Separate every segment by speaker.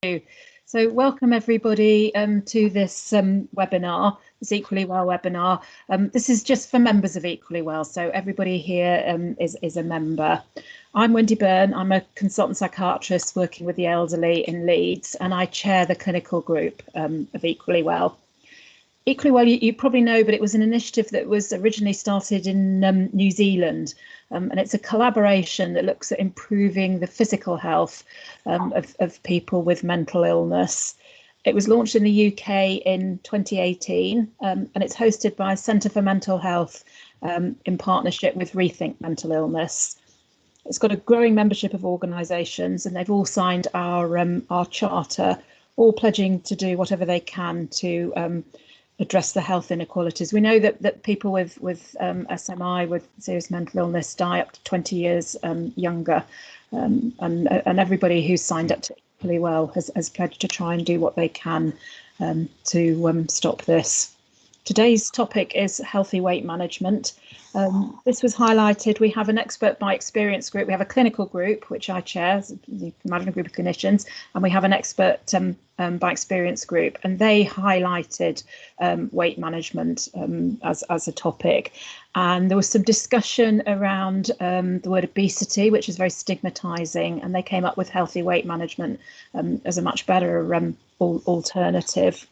Speaker 1: So welcome everybody to this webinar, this Equally Well webinar. This is just for members of Equally Well, so everybody here is a member. I'm Wendy Byrne, I'm a consultant psychiatrist working with the elderly in Leeds, and I chair the clinical group of Equally Well. Equally Well, you probably know, but it was an initiative that was originally started in New Zealand, and it's a collaboration that looks at improving the physical health of people with mental illness. It was launched in the UK in 2018, and it's hosted by Centre for Mental Health in partnership with Rethink Mental Illness. It's got a growing membership of organisations, and they've all signed our charter, all pledging to do whatever they can to address the health inequalities. We know that people with SMI, with serious mental illness, die up to 20 years younger, and everybody who's signed up to Equally Well has pledged to try and do what they can to stop this. Today's topic is healthy weight management. This was highlighted. We have an expert by experience group. We have a clinical group, which I chair, as you can imagine, a group of clinicians, and we have an expert by experience group, and they highlighted weight management as a topic. And there was some discussion around the word obesity, which is very stigmatizing, and they came up with healthy weight management as a much better alternative.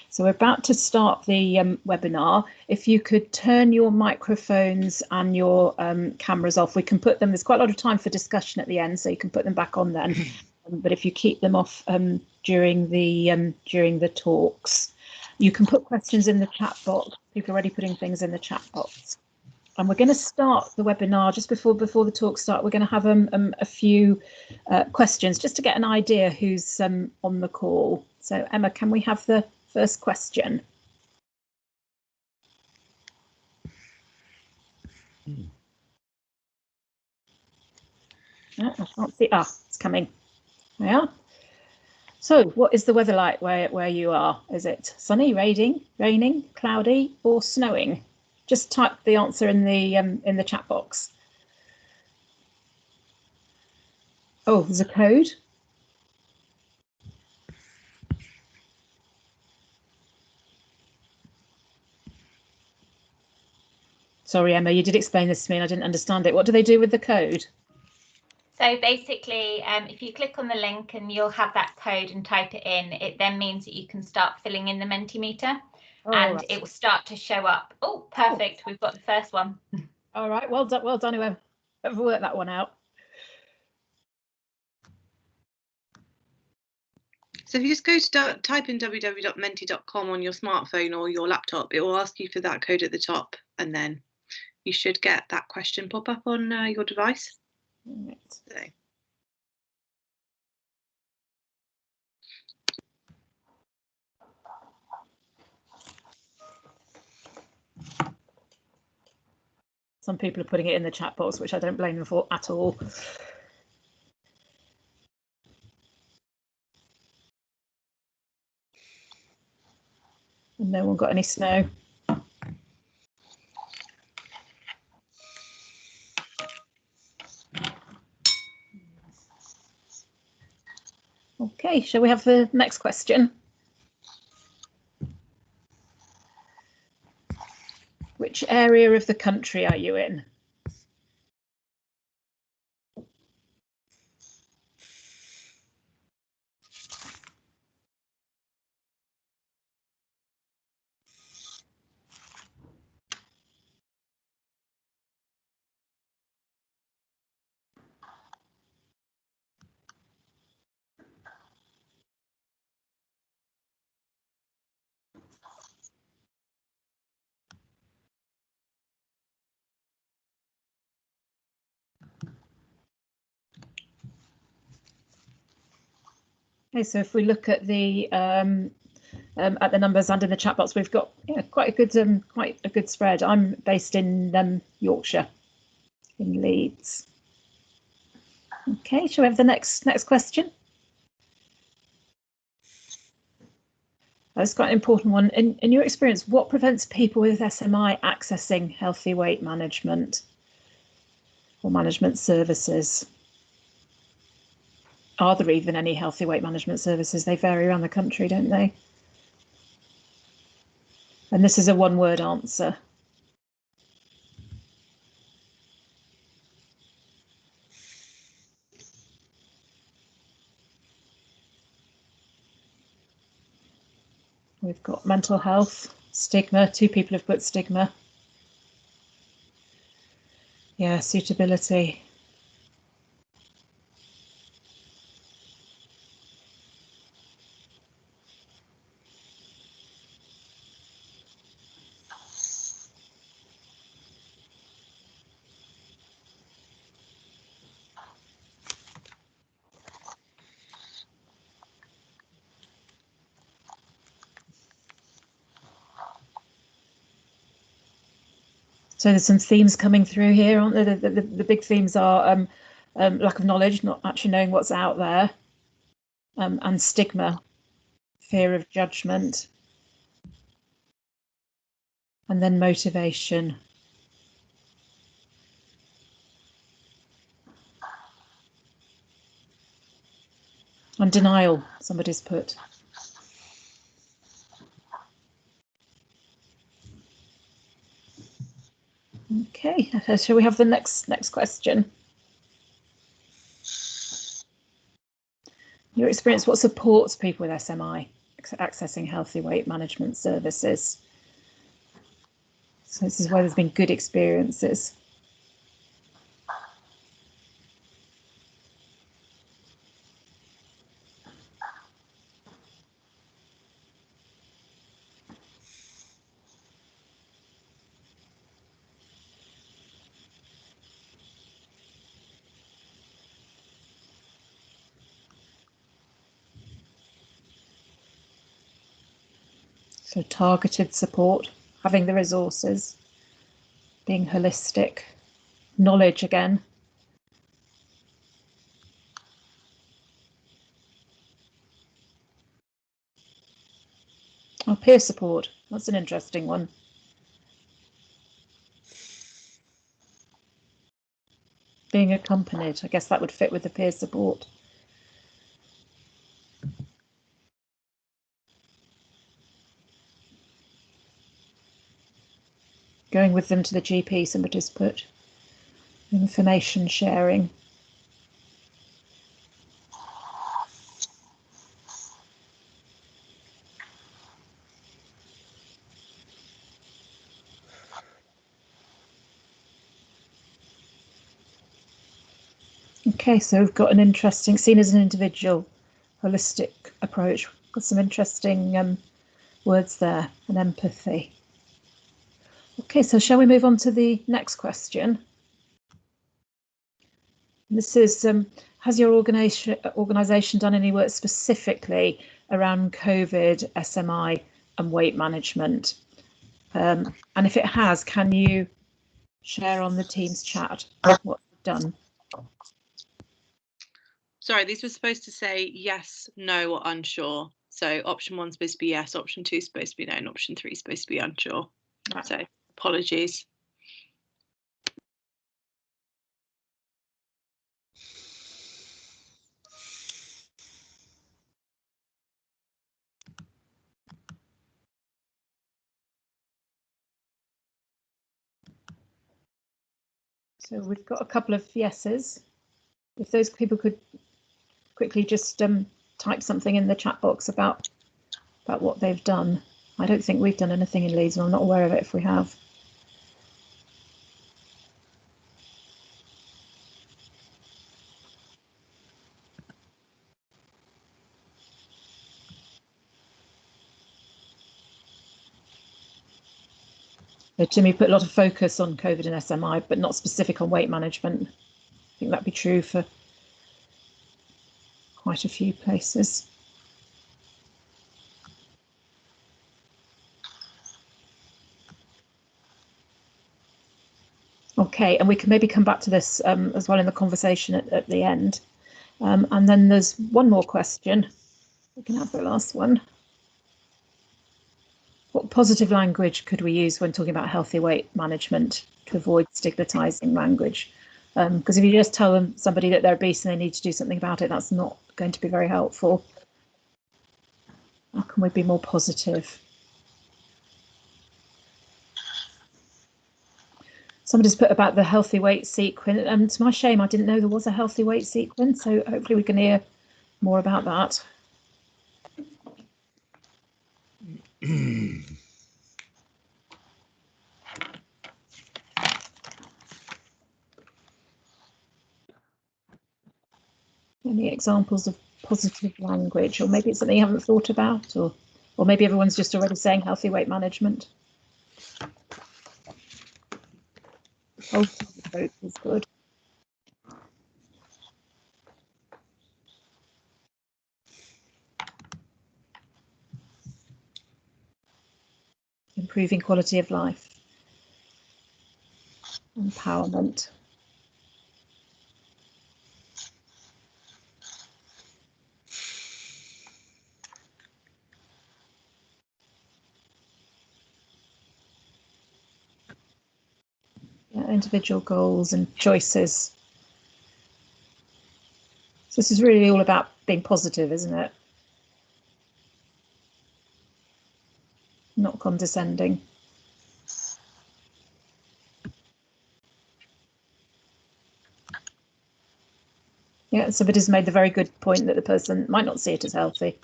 Speaker 1: So we're about to start the webinar. If you could turn your microphones and your cameras off, we can put them, there's quite a lot of time for discussion at the end, so you can put them back on then. But if you keep them off during the talks, you can put questions in the chat box. People are already putting things in the chat box. And we're going to start the webinar just before the talks start. We're going to have a few questions just to get an idea who's on the call. So Emma, can we have the first question? Oh, I can't see. It's coming. Yeah. So what is the weather like where you are? Is it sunny, raining, cloudy, or snowing? Just type the answer in the chat box. Oh, there's a code. Sorry, Emma, you did explain this to me and I didn't understand it. What do they do with the code?
Speaker 2: So basically, if you click on the link and you'll have that code and type it in, it then means that you can start filling in the Mentimeter, and right, it will start to show up. Oh, perfect. We've got the first one.
Speaker 1: All right. Well done, whoever worked that one out.
Speaker 3: So if you just go to type in www.menti.com on your smartphone or your laptop, it will ask you for that code at the top, and then you should get that question pop up on your device.
Speaker 1: Right.
Speaker 3: So.
Speaker 1: Some people are putting it in the chat box, which I don't blame them for at all. And no one got any snow. Okay, shall we have the next question? Which area of the country are you in? Okay, so if we look at the numbers under the chat box, we've got quite a good spread. I'm based in Yorkshire, in Leeds. Okay, shall we have the next question? That's quite an important one. In your experience, what prevents people with SMI accessing healthy weight management or management services? are there even any healthy weight management services? They vary around the country, don't they? And this is a one-word answer. We've got mental health, stigma. 2 people have put stigma. Yeah, suitability. So there's some themes coming through here, aren't there? The big themes are lack of knowledge, not actually knowing what's out there, and stigma, fear of judgment, and then motivation. And denial, somebody's put. Okay, shall we have the next question? Your experience, what supports people with SMI accessing healthy weight management services? So this is where there's been good experiences. So targeted support, having the resources, being holistic, knowledge again. Oh, peer support, that's an interesting one. Being accompanied, I guess that would fit with the peer support. Going with them to the GP, somebody's put. Information sharing. Okay, so we've got an interesting, seen as an individual, holistic approach. Got some interesting words there, and empathy. Okay, so shall we move on to the next question? This is, has your organisation done any work specifically around COVID, SMI and weight management? And if it has, can you share on the Teams chat what you've done?
Speaker 3: Sorry, these were supposed to say yes, no, or unsure. So option 1's supposed to be yes, option 2's supposed to be no, and option 3's supposed to be unsure. Right. So apologies.
Speaker 1: So we've got a couple of yeses. If those people could quickly just type something in the chat box about what they've done. I don't think we've done anything in Leeds, and I'm not aware of it if we have. So Jimmy put a lot of focus on COVID and SMI, but not specific on weight management. I think that'd be true for quite a few places. Okay, and we can maybe come back to this as well in the conversation at the end. And then there's one more question. We can have the last one. What positive language could we use when talking about healthy weight management to avoid stigmatizing language? Because if you just tell somebody that they're obese and they need to do something about it, that's not going to be very helpful. How can we be more positive? Somebody's put about the healthy weight sequence, and to my shame, I didn't know there was a healthy weight sequence, so hopefully we can hear more about that. Any examples of positive language, or maybe it's something you haven't thought about, or maybe everyone's just already saying healthy weight management. Oh, hope is good. Improving quality of life. Empowerment. Yeah, individual goals and choices. So this is really all about being positive, isn't it? Not condescending. Yeah, somebody's made the very good point that the person might not see it as healthy.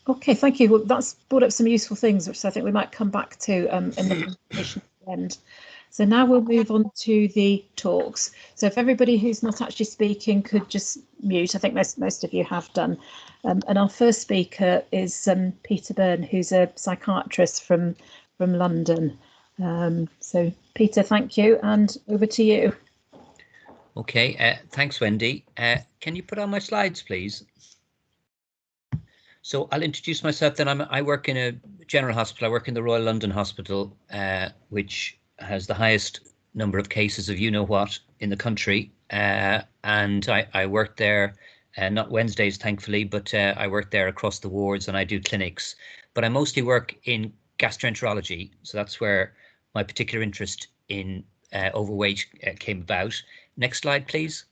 Speaker 1: Okay, thank you. Well, that's brought up some useful things, which I think we might come back to in the presentation at the end. So now we'll move on to the talks. So if everybody who's not actually speaking could just mute, I think most of you have done. And our first speaker is Peter Byrne, who's a psychiatrist from London. So Peter, thank you, and over to you.
Speaker 4: Okay, thanks, Wendy. Can you put on my slides, please? So I'll introduce myself then. I work in a general hospital. I work in the Royal London Hospital, which has the highest number of cases of you-know-what in the country. And I work there, not Wednesdays, thankfully, but I work there across the wards and I do clinics. But I mostly work in gastroenterology. So that's where my particular interest in overweight came about. Next slide, please.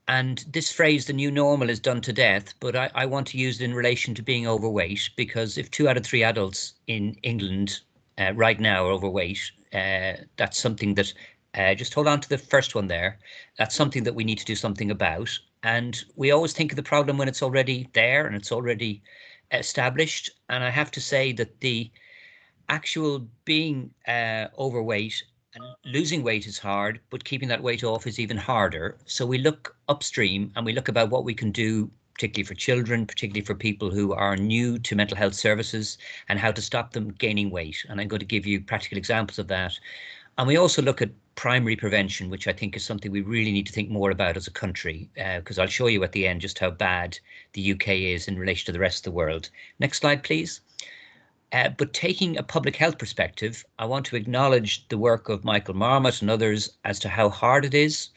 Speaker 4: And this phrase, the new normal, is done to death, but I want to use it in relation to being overweight, because if 2 out of 3 adults in England right now are overweight, that's something that, just hold on to the first one there, that's something that we need to do something about. And we always think of the problem when it's already there and it's already established. And I have to say that the actual being overweight and losing weight is hard, but keeping that weight off is even harder. So we look upstream and we look about what we can do, particularly for children, particularly for people who are new to mental health services, and how to stop them gaining weight. And I'm going to give you practical examples of that. And we also look at primary prevention, which I think is something we really need to think more about as a country, because I'll show you at the end just how bad the UK is in relation to the rest of the world. Next slide, please. But taking a public health perspective, I want to acknowledge the work of Michael Marmot and others as to how hard it is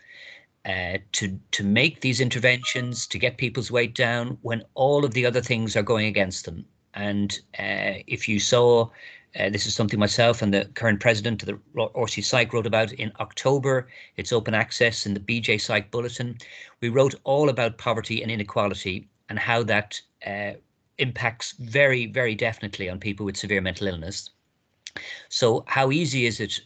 Speaker 4: to make these interventions, to get people's weight down when all of the other things are going against them. And if you saw, this is something myself and the current president of the RC Psych wrote about in October. It's open access in the BJ Psych Bulletin. We wrote all about poverty and inequality and how that impacts very, very definitely on people with severe mental illness. So how easy is it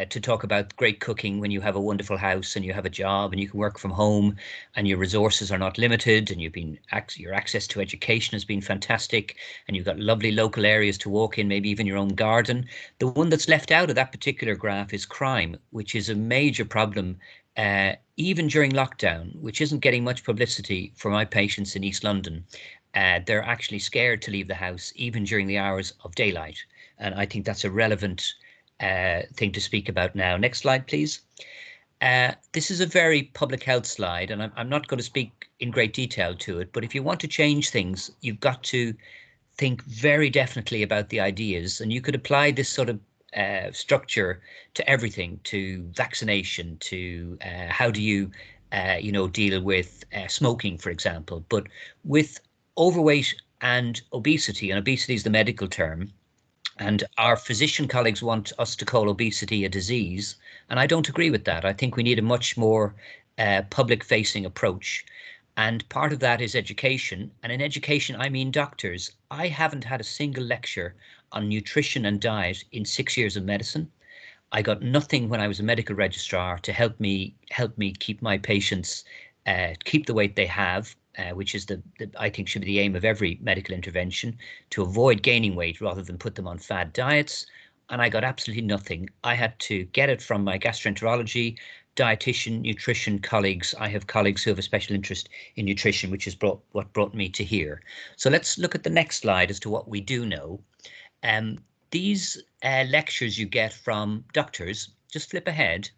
Speaker 4: to talk about great cooking when you have a wonderful house and you have a job and you can work from home and your resources are not limited and your access to education has been fantastic and you've got lovely local areas to walk in, maybe even your own garden. The one that's left out of that particular graph is crime, which is a major problem even during lockdown, which isn't getting much publicity for my patients in East London. They're actually scared to leave the house even during the hours of daylight. And I think that's a relevant thing to speak about now. Next slide, please. This is a very public health slide, and I'm not going to speak in great detail to it, but if you want to change things, you've got to think very definitely about the ideas, and you could apply this sort of structure to everything, to vaccination, to how do you, deal with smoking, for example. But with overweight and obesity is the medical term, And our physician colleagues want us to call obesity a disease. And I don't agree with that. I think we need a much more public-facing approach. And part of that is education. And in education, I mean doctors. I haven't had a single lecture on nutrition and diet in 6 years of medicine. I got nothing when I was a medical registrar to help me keep my patients keep the weight they have, which is the I think should be the aim of every medical intervention, to avoid gaining weight rather than put them on fad diets. And I got absolutely nothing. I had to get it from my gastroenterology, dietitian, nutrition colleagues. I have colleagues who have a special interest in nutrition, which is what brought me to here. So let's look at the next slide as to what we do know. These lectures you get from doctors, just flip ahead,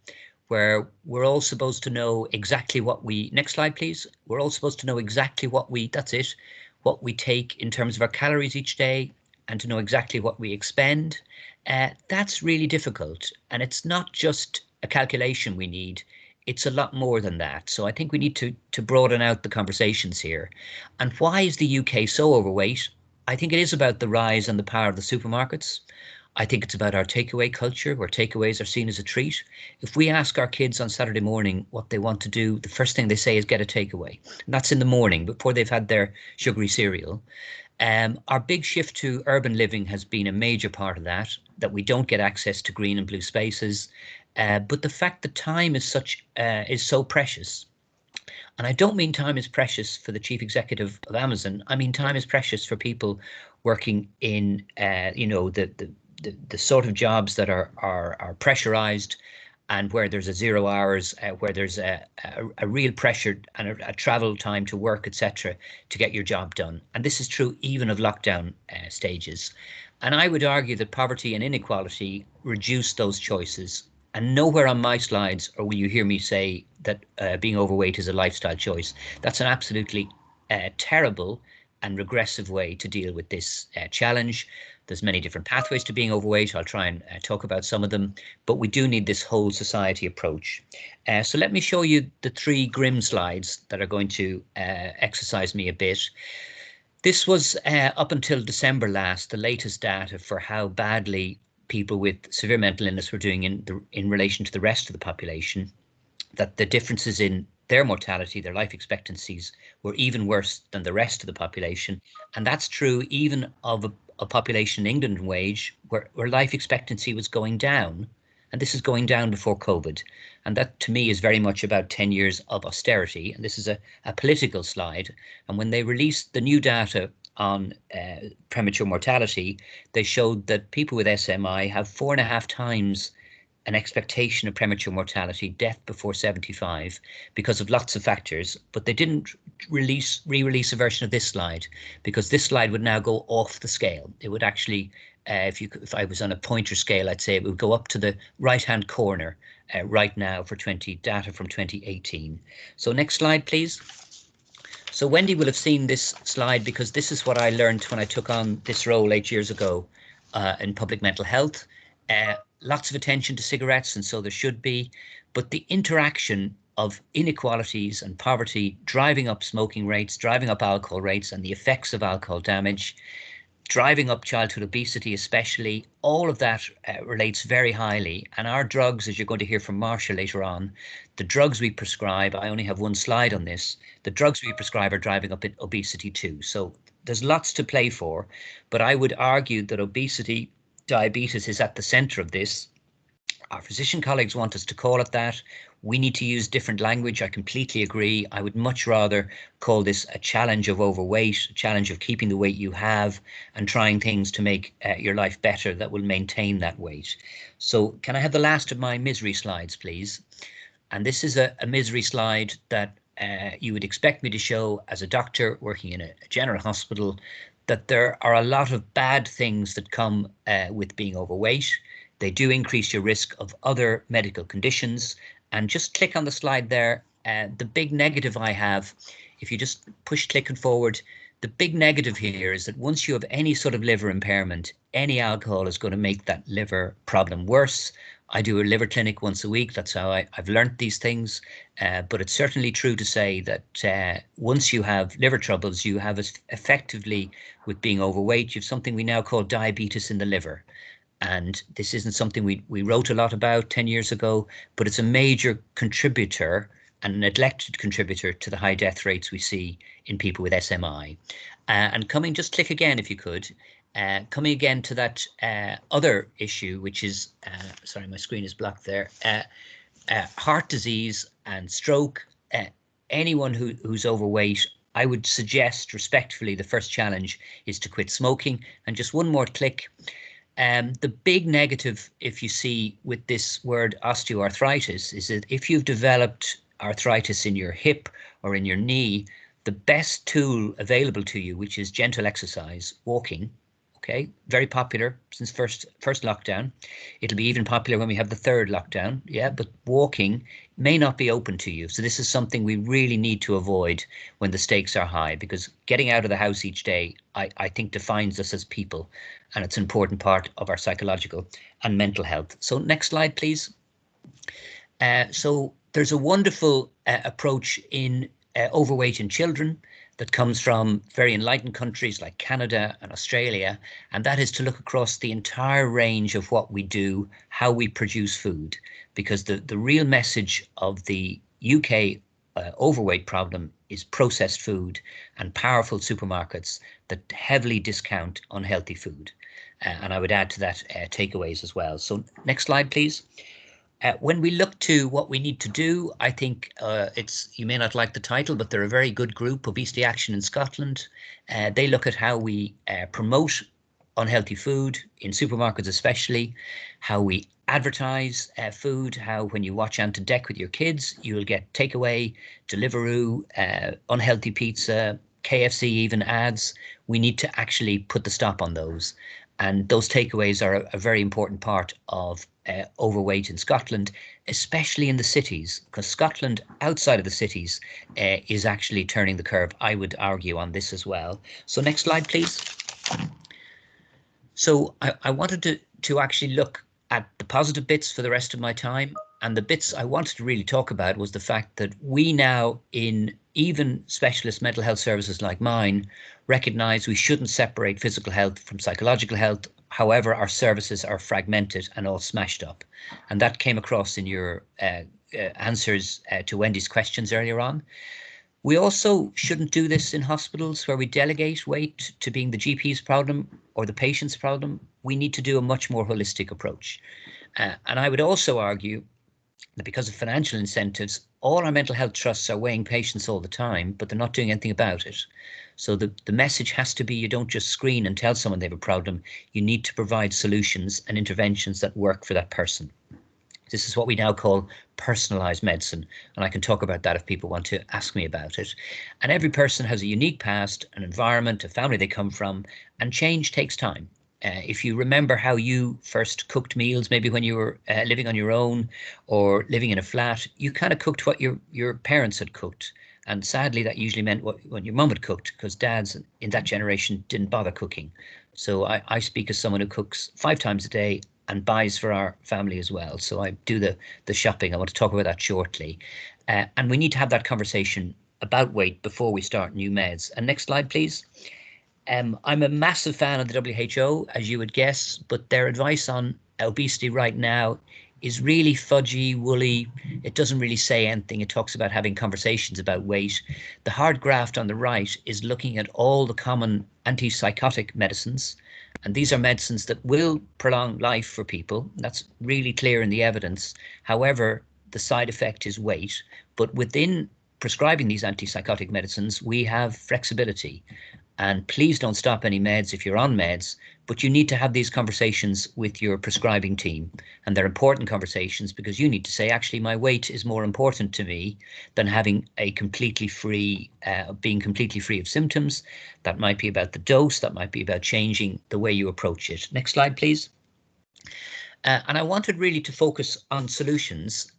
Speaker 4: where we're all supposed to know exactly what we, next slide please, we're all supposed to know exactly what we, that's it, what we take in terms of our calories each day, and to know exactly what we expend. That's really difficult, and it's not just a calculation we need, it's a lot more than that. So I think we need to broaden out the conversations here. And why is the UK so overweight? I think it is about the rise and the power of the supermarkets. I think it's about our takeaway culture, where takeaways are seen as a treat. If we ask our kids on Saturday morning what they want to do, the first thing they say is get a takeaway. And that's in the morning before they've had their sugary cereal. Our big shift to urban living has been a major part of that we don't get access to green and blue spaces. But the fact that time is so precious. And I don't mean time is precious for the chief executive of Amazon. I mean time is precious for people working in, the sort of jobs that are pressurized, and where there's a 0 hours, where there's a real pressure and a travel time to work, etc., to get your job done. And this is true even of lockdown stages. And I would argue that poverty and inequality reduce those choices. And nowhere on my slides or will you hear me say that being overweight is a lifestyle choice. That's an absolutely terrible and regressive way to deal with this challenge. There's many different pathways to being overweight. I'll try and talk about some of them, but we do need this whole society approach. So let me show you the 3 grim slides that are going to exercise me a bit. This was up until December last, the latest data for how badly people with severe mental illness were doing in relation to the rest of the population, that the differences in their mortality, their life expectancies, were even worse than the rest of the population. And that's true even of a population in England and Wales where life expectancy was going down. And this is going down before COVID. And that to me is very much about 10 years of austerity. And this is a political slide. And when they released the new data on premature mortality, they showed that people with SMI have 4.5 times an expectation of premature mortality, death before 75, because of lots of factors. But they didn't re-release a version of this slide, because this slide would now go off the scale. It would actually, if I was on a pointer scale, I'd say it would go up to the right-hand corner right now for data from 2018. So next slide, please. So Wendy will have seen this slide, because this is what I learned when I took on this role 8 years ago in public mental health. Lots of attention to cigarettes, and so there should be, but the interaction of inequalities and poverty driving up smoking rates, driving up alcohol rates, and the effects of alcohol damage, driving up childhood obesity especially, all of that relates very highly. And our drugs, as you're going to hear from Marsha later on, the drugs we prescribe, I only have one slide on this, the drugs we prescribe are driving up obesity too. So there's lots to play for, but I would argue that obesity, diabetes is at the center of this. Our physician colleagues want us to call it that. We need to use different language. I completely agree. I would much rather call this a challenge of overweight, a challenge of keeping the weight you have and trying things to make your life better that will maintain that weight. So can I have the last of my misery slides, please? And this is a misery slide that you would expect me to show as a doctor working in a general hospital, that there are a lot of bad things that come with being overweight. They do increase your risk of other medical conditions. And just click on the slide there. The big negative I have, if you just push click and forward, the big negative here is that once you have any sort of liver impairment, any alcohol is going to make that liver problem worse. I do a liver clinic once a week. That's how I've learnt these things. But it's certainly true to say that once you have liver troubles, you have effectively, with being overweight, you have something we now call diabetes in the liver. And this isn't something we wrote a lot about 10 years ago, but it's a major contributor and a neglected contributor to the high death rates we see in people with SMI. And coming, just click again if you could, coming again to that other issue, which is, sorry, my screen is blocked there, heart disease and stroke. Anyone who's overweight, I would suggest respectfully, the first challenge is to quit smoking. And just one more click. The big negative, if you see with this word osteoarthritis, is that if you've developed arthritis in your hip or in your knee, the best tool available to you, which is gentle exercise, walking, okay, very popular since first lockdown. It'll be even popular when we have the third lockdown, yeah, but walking may not be open to you. So this is something we really need to avoid when the stakes are high, because getting out of the house each day, I think, defines us as people, and it's an important part of our psychological and mental health. So next slide, please. So there's a wonderful approach in overweight in children that comes from very enlightened countries like Canada and Australia, and that is to look across the entire range of what we do, how we produce food, because the real message of the UK overweight problem is processed food and powerful supermarkets that heavily discount unhealthy food. And I would add to that takeaways as well. So next slide, please. When we look to what we need to do, I think you may not like the title, but they're a very good group, Obesity Action in Scotland. They look at how we promote unhealthy food in supermarkets, especially how we advertise food, how when you watch Ant and Dec with your kids, you will get takeaway, Deliveroo, unhealthy pizza, KFC even ads. We need to actually put the stop on those. And those takeaways are a very important part of overweight in Scotland, especially in the cities, because Scotland outside of the cities is actually turning the curve, I would argue, on this as well. So next slide, please. So I wanted to actually look at the positive bits for the rest of my time. And the bits I wanted to really talk about was the fact that we now, in even specialist mental health services like mine, recognise we shouldn't separate physical health from psychological health. However, our services are fragmented and all smashed up. And that came across in your answers to Wendy's questions earlier on. We also shouldn't do this in hospitals where we delegate weight to being the GP's problem or the patient's problem. We need to do a much more holistic approach. And I would also argue that because of financial incentives, all our mental health trusts are weighing patients all the time, but they're not doing anything about it. So the message has to be, you don't just screen and tell someone they have a problem. You need to provide solutions and interventions that work for that person. This is what we now call personalized medicine, and I can talk about that if people want to ask me about it. And every person has a unique past, an environment, a family they come from, and change takes time. If you remember how you first cooked meals, maybe when you were living on your own or living in a flat, you kind of cooked what your parents had cooked. And sadly, that usually meant what your mum had cooked, because dads in that generation didn't bother cooking. So I speak as someone who cooks 5 times a day and buys for our family as well. So I do the shopping. I want to talk about that shortly. And we need to have that conversation about weight before we start new meds. And next slide, please. I'm a massive fan of the WHO, as you would guess, but their advice on obesity right now is really fudgy, woolly. It doesn't really say anything. It talks about having conversations about weight. The hard graft on the right is looking at all the common antipsychotic medicines. And these are medicines that will prolong life for people. That's really clear in the evidence. However, the side effect is weight. But within prescribing these antipsychotic medicines, we have flexibility. And please don't stop any meds if you're on meds, but you need to have these conversations with your prescribing team. And they're important conversations because you need to say, actually, my weight is more important to me than having a completely free, being completely free of symptoms. That might be about the dose. That might be about changing the way you approach it. Next slide, please. And I wanted really to focus on solutions.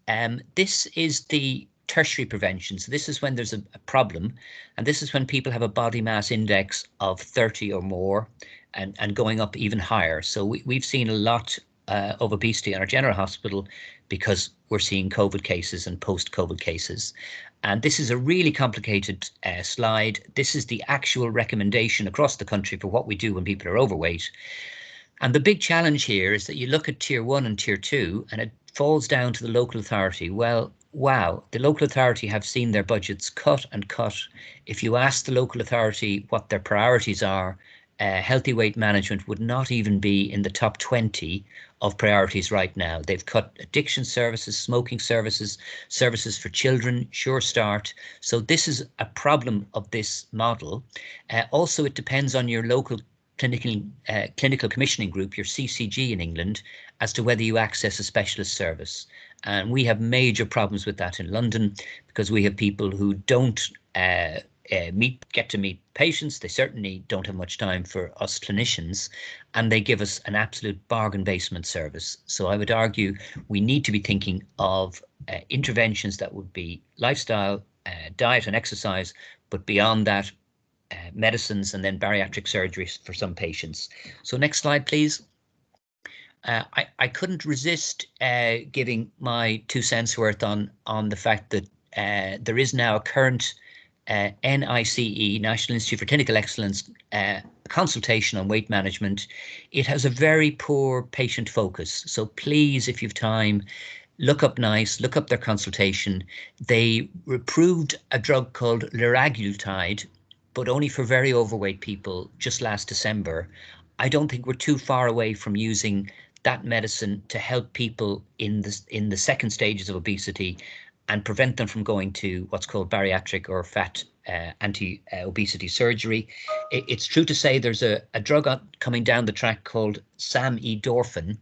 Speaker 4: This is the tertiary prevention. So this is when there's a problem, and this is when people have a body mass index of 30 or more and going up even higher. So we've seen a lot of obesity in our general hospital because we're seeing COVID cases and post-COVID cases. And this is a really complicated slide. This is the actual recommendation across the country for what we do when people are overweight. And the big challenge here is that you look at tier 1 and tier 2 and it falls down to the local authority. Well, wow, the local authority have seen their budgets cut and cut. If you ask the local authority what their priorities are, healthy weight management would not even be in the top 20 of priorities right now. They've cut addiction services, smoking services, services for children, Sure Start. So this is a problem of this model. Also, it depends on your local clinical commissioning group, your CCG in England, as to whether you access a specialist service. And we have major problems with that in London because we have people who don't get to meet patients. They certainly don't have much time for us clinicians, and they give us an absolute bargain basement service. So I would argue we need to be thinking of interventions that would be lifestyle, diet and exercise, but beyond that, medicines and then bariatric surgeries for some patients. So next slide, please. I couldn't resist giving my 2 cents worth on the fact that there is now a current NICE, National Institute for Clinical Excellence, consultation on weight management. It has a very poor patient focus. So please, if you've time, look up NICE, look up their consultation. They approved a drug called liraglutide, but only for very overweight people just last December. I don't think we're too far away from using that medicine to help people in the second stages of obesity and prevent them from going to what's called bariatric or fat anti-obesity surgery. It's true to say there's a drug coming down the track called samidorphan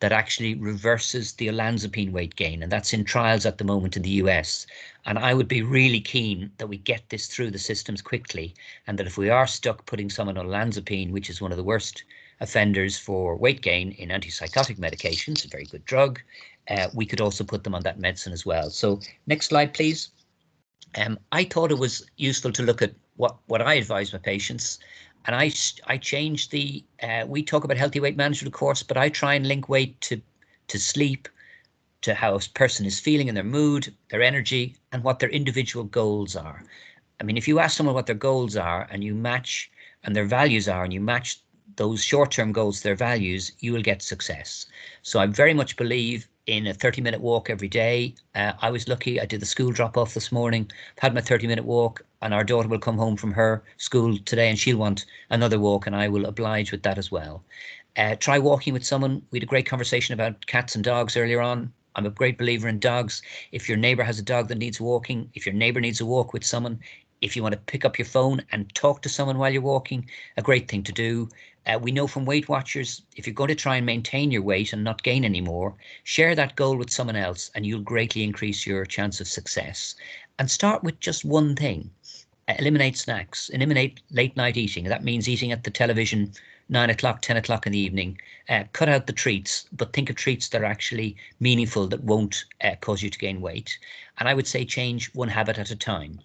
Speaker 4: that actually reverses the olanzapine weight gain, and that's in trials at the moment in the US. And I would be really keen that we get this through the systems quickly, and that if we are stuck putting someone on olanzapine, which is one of the worst offenders for weight gain in antipsychotic medications, a very good drug, we could also put them on that medicine as well. So next slide, please. I thought it was useful to look at what I advise my patients. And I changed the, we talk about healthy weight management, of course, but I try and link weight to sleep, to how a person is feeling in their mood, their energy, and what their individual goals are. I mean, if you ask someone what their goals are and you match, and their values are, and you match those short-term goals to their values, you will get success. So I very much believe in a 30-minute walk every day. I was lucky, I did the school drop-off this morning, had my 30-minute walk, and our daughter will come home from her school today and she'll want another walk, and I will oblige with that as well. Try walking with someone. We had a great conversation about cats and dogs earlier on. I'm a great believer in dogs. If your neighbour has a dog that needs walking, if your neighbour needs a walk with someone, if you want to pick up your phone and talk to someone while you're walking, a great thing to do. We know from Weight Watchers, if you're going to try and maintain your weight and not gain any more, share that goal with someone else and you'll greatly increase your chance of success. And start with just one thing. Eliminate snacks, eliminate late night eating. That means eating at the television 9 o'clock, 10 o'clock in the evening. Cut out the treats, but think of treats that are actually meaningful, that won't cause you to gain weight. And I would say change one habit at a time.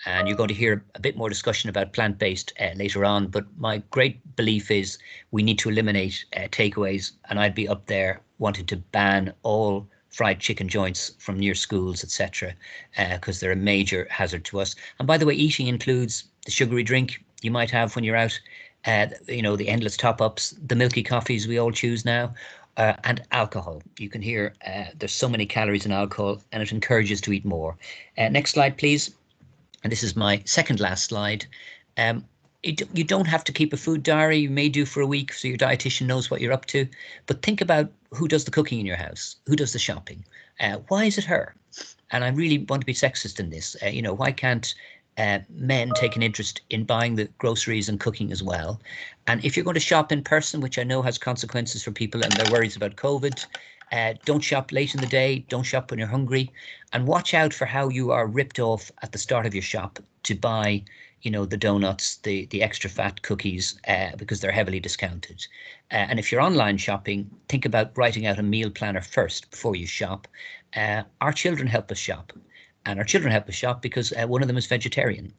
Speaker 4: And you're going to hear a bit more discussion about plant-based later on, but my great belief is we need to eliminate takeaways, and I'd be up there wanting to ban all fried chicken joints from near schools, etc., because they're a major hazard to us. And by the way, eating includes the sugary drink you might have when you're out, you know, the endless top-ups, the milky coffees we all choose now, and alcohol. You can hear there's so many calories in alcohol, and it encourages to eat more. Next slide, please. And this is my second last slide. You don't have to keep a food diary. You may do for a week so your dietitian knows what you're up to. But think about who does the cooking in your house, who does the shopping. Why is it her? And I really want to be sexist in this. You know, why can't men take an interest in buying the groceries and cooking as well? And if you're going to shop in person, which I know has consequences for people and their worries about COVID, don't shop late in the day, don't shop when you're hungry, and watch out for how you are ripped off at the start of your shop to buy, you know, the donuts, the extra fat cookies, because they're heavily discounted. And if you're online shopping, think about writing out a meal planner first before you shop. Our children help us shop, and our children help us shop because one of them is vegetarian.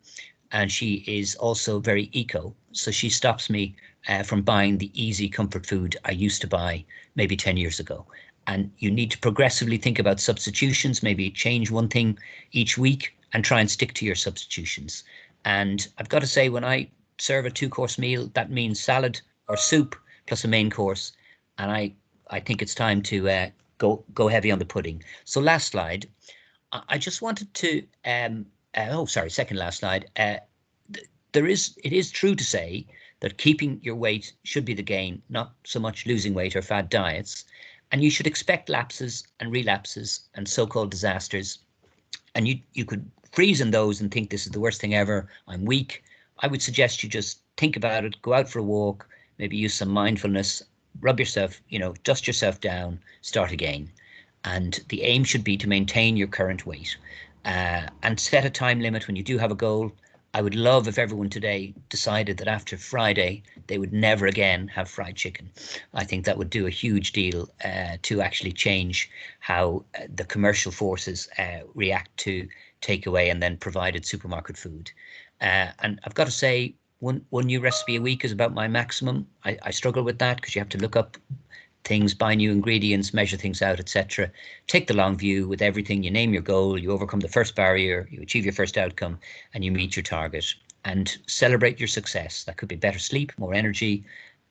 Speaker 4: and she is also very eco. So she stops me from buying the easy comfort food I used to buy maybe 10 years ago. And you need to progressively think about substitutions, maybe change one thing each week and try and stick to your substitutions. And I've got to say, when I serve a 2-course meal, that means salad or soup plus a main course. And I think it's time to go heavy on the pudding. So last slide, I just wanted to, second last slide. It is true to say that keeping your weight should be the gain, not so much losing weight or fad diets. And you should expect lapses and relapses and so-called disasters. And you could freeze in those and think this is the worst thing ever. I'm weak. I would suggest you just think about it, go out for a walk, maybe use some mindfulness, rub yourself, dust yourself down, start again. And the aim should be to maintain your current weight and set a time limit when you do have a goal. I would love if everyone today decided that after Friday, they would never again have fried chicken. I think that would do a huge deal to actually change how the commercial forces react to takeaway and then provided supermarket food. And I've got to say, one new recipe a week is about my maximum. I struggle with that because you have to look up things, buy new ingredients, measure things out, etc. Take the long view with everything. You name your goal, you overcome the first barrier, you achieve your first outcome, and you meet your target. And celebrate your success. That could be better sleep, more energy,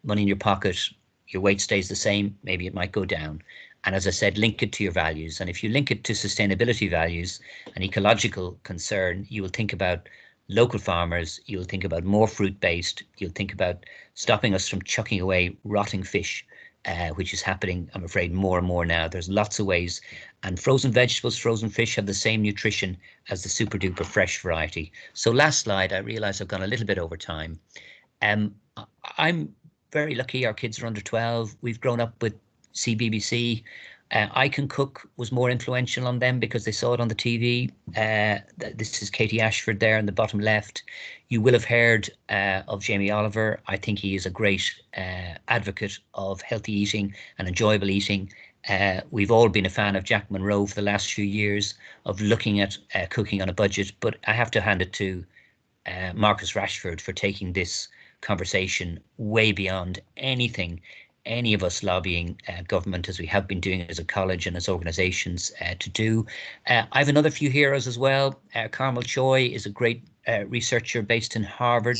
Speaker 4: money in your pocket, your weight stays the same, maybe it might go down. And as I said, link it to your values. And if you link it to sustainability values and ecological concern, you will think about local farmers, you'll think about more fruit-based, you'll think about stopping us from chucking away rotting fish, which is happening, I'm afraid, more and more now. There's lots of ways. And frozen vegetables, frozen fish have the same nutrition as the super duper fresh variety. So last slide, I realize I've gone a little bit over time. I'm very lucky. Our kids are under 12. We've grown up with CBBC. I Can Cook was more influential on them because they saw it on the TV. This is Katie Ashford there in the bottom left. You will have heard of Jamie Oliver. I think he is a great advocate of healthy eating and enjoyable eating. We've all been a fan of Jack Monroe for the last few years of looking at cooking on a budget, but I have to hand it to Marcus Rashford for taking this conversation way beyond anything any of us lobbying government, as we have been doing as a college and as organisations to do. I have another few heroes as well. Carmel Choi is a great researcher based in Harvard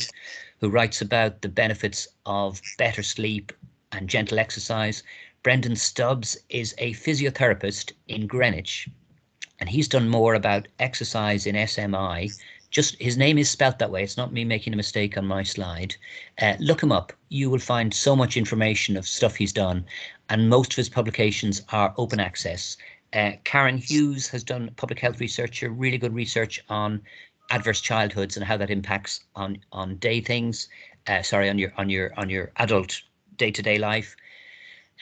Speaker 4: who writes about the benefits of better sleep and gentle exercise. Brendan Stubbs is a physiotherapist in Greenwich, and he's done more about exercise in SMI. Just his name is spelt that way. It's not me making a mistake on my slide. Look him up. You will find so much information of stuff he's done, and most of his publications are open access. Karen Hughes has done public health research, really good research on adverse childhoods and how that impacts on day things. On your adult day-to-day life.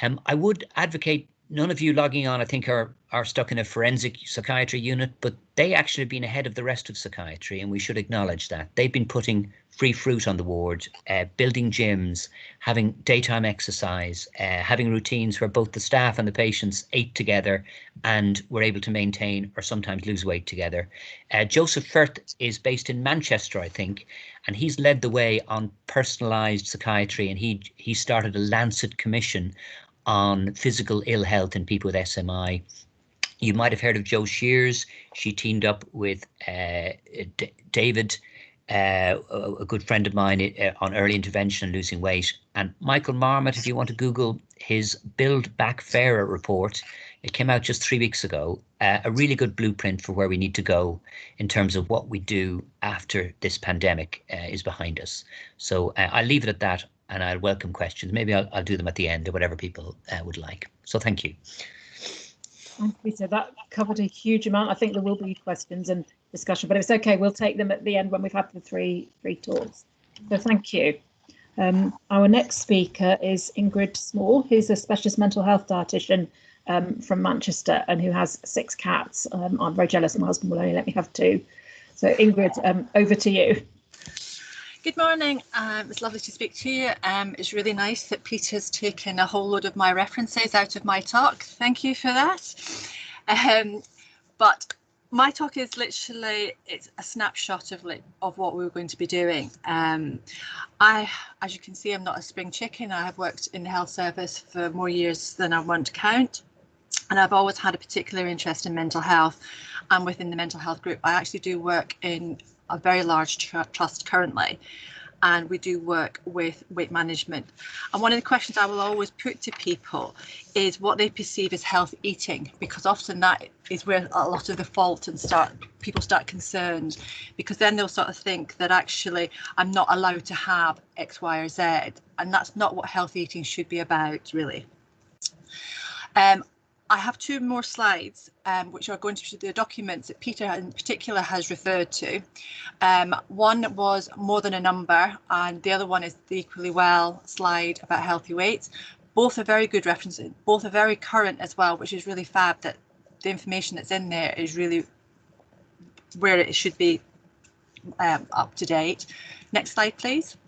Speaker 4: I would advocate. None of you logging on, I think, are stuck in a forensic psychiatry unit, but they actually have been ahead of the rest of psychiatry, and we should acknowledge that. They've been putting free fruit on the ward, building gyms, having daytime exercise, having routines where both the staff and the patients ate together and were able to maintain or sometimes lose weight together. Joseph Firth is based in Manchester, I think, and he's led the way on personalised psychiatry, and he started a Lancet Commission on physical ill health in people with SMI. You might have heard of Jo Shears. She teamed up with David, a good friend of mine, on early intervention and losing weight. And Michael Marmot, if you want to Google his Build Back Fairer report, it came out just 3 weeks ago, a really good blueprint for where we need to go in terms of what we do after this pandemic is behind us. So I'll leave it at that. And I'll welcome questions. Maybe I'll do them at the end or whatever people would like. So thank you.
Speaker 1: Thanks, Peter. That covered a huge amount. I think there will be questions and discussion, but it's okay. We'll take them at the end when we've had the three talks. So thank you. Our next speaker is Ingrid Small, who's a specialist mental health dietitian from Manchester and who has 6 cats. I'm very jealous. My husband will only let me have 2. So Ingrid, over to you.
Speaker 5: Good morning. It's lovely to speak to you. It's really nice that Peter's taken a whole load of my references out of my talk. Thank you for that. But My talk is literally, it's a snapshot of what we're going to be doing. As you can see, I'm not a spring chicken. I have worked in the health service for more years than I want to count. And I've always had a particular interest in mental health. And within the mental health group, I actually do work in a very large trust currently. And we do work with weight management. And one of the questions I will always put to people is what they perceive as health eating, because often that is where a lot of the fault and people start concerned, because then they'll sort of think that actually I'm not allowed to have X, Y, or Z, and that's not what health eating should be about, really. I have two more slides, which are going to be the documents that Peter in particular has referred to. One was more than a number, and the other one is the Equally Well slide about healthy weights. Both are very good references, both are very current as well, which is really fab that the information that's in there is really where it should be up to date. Next slide, please.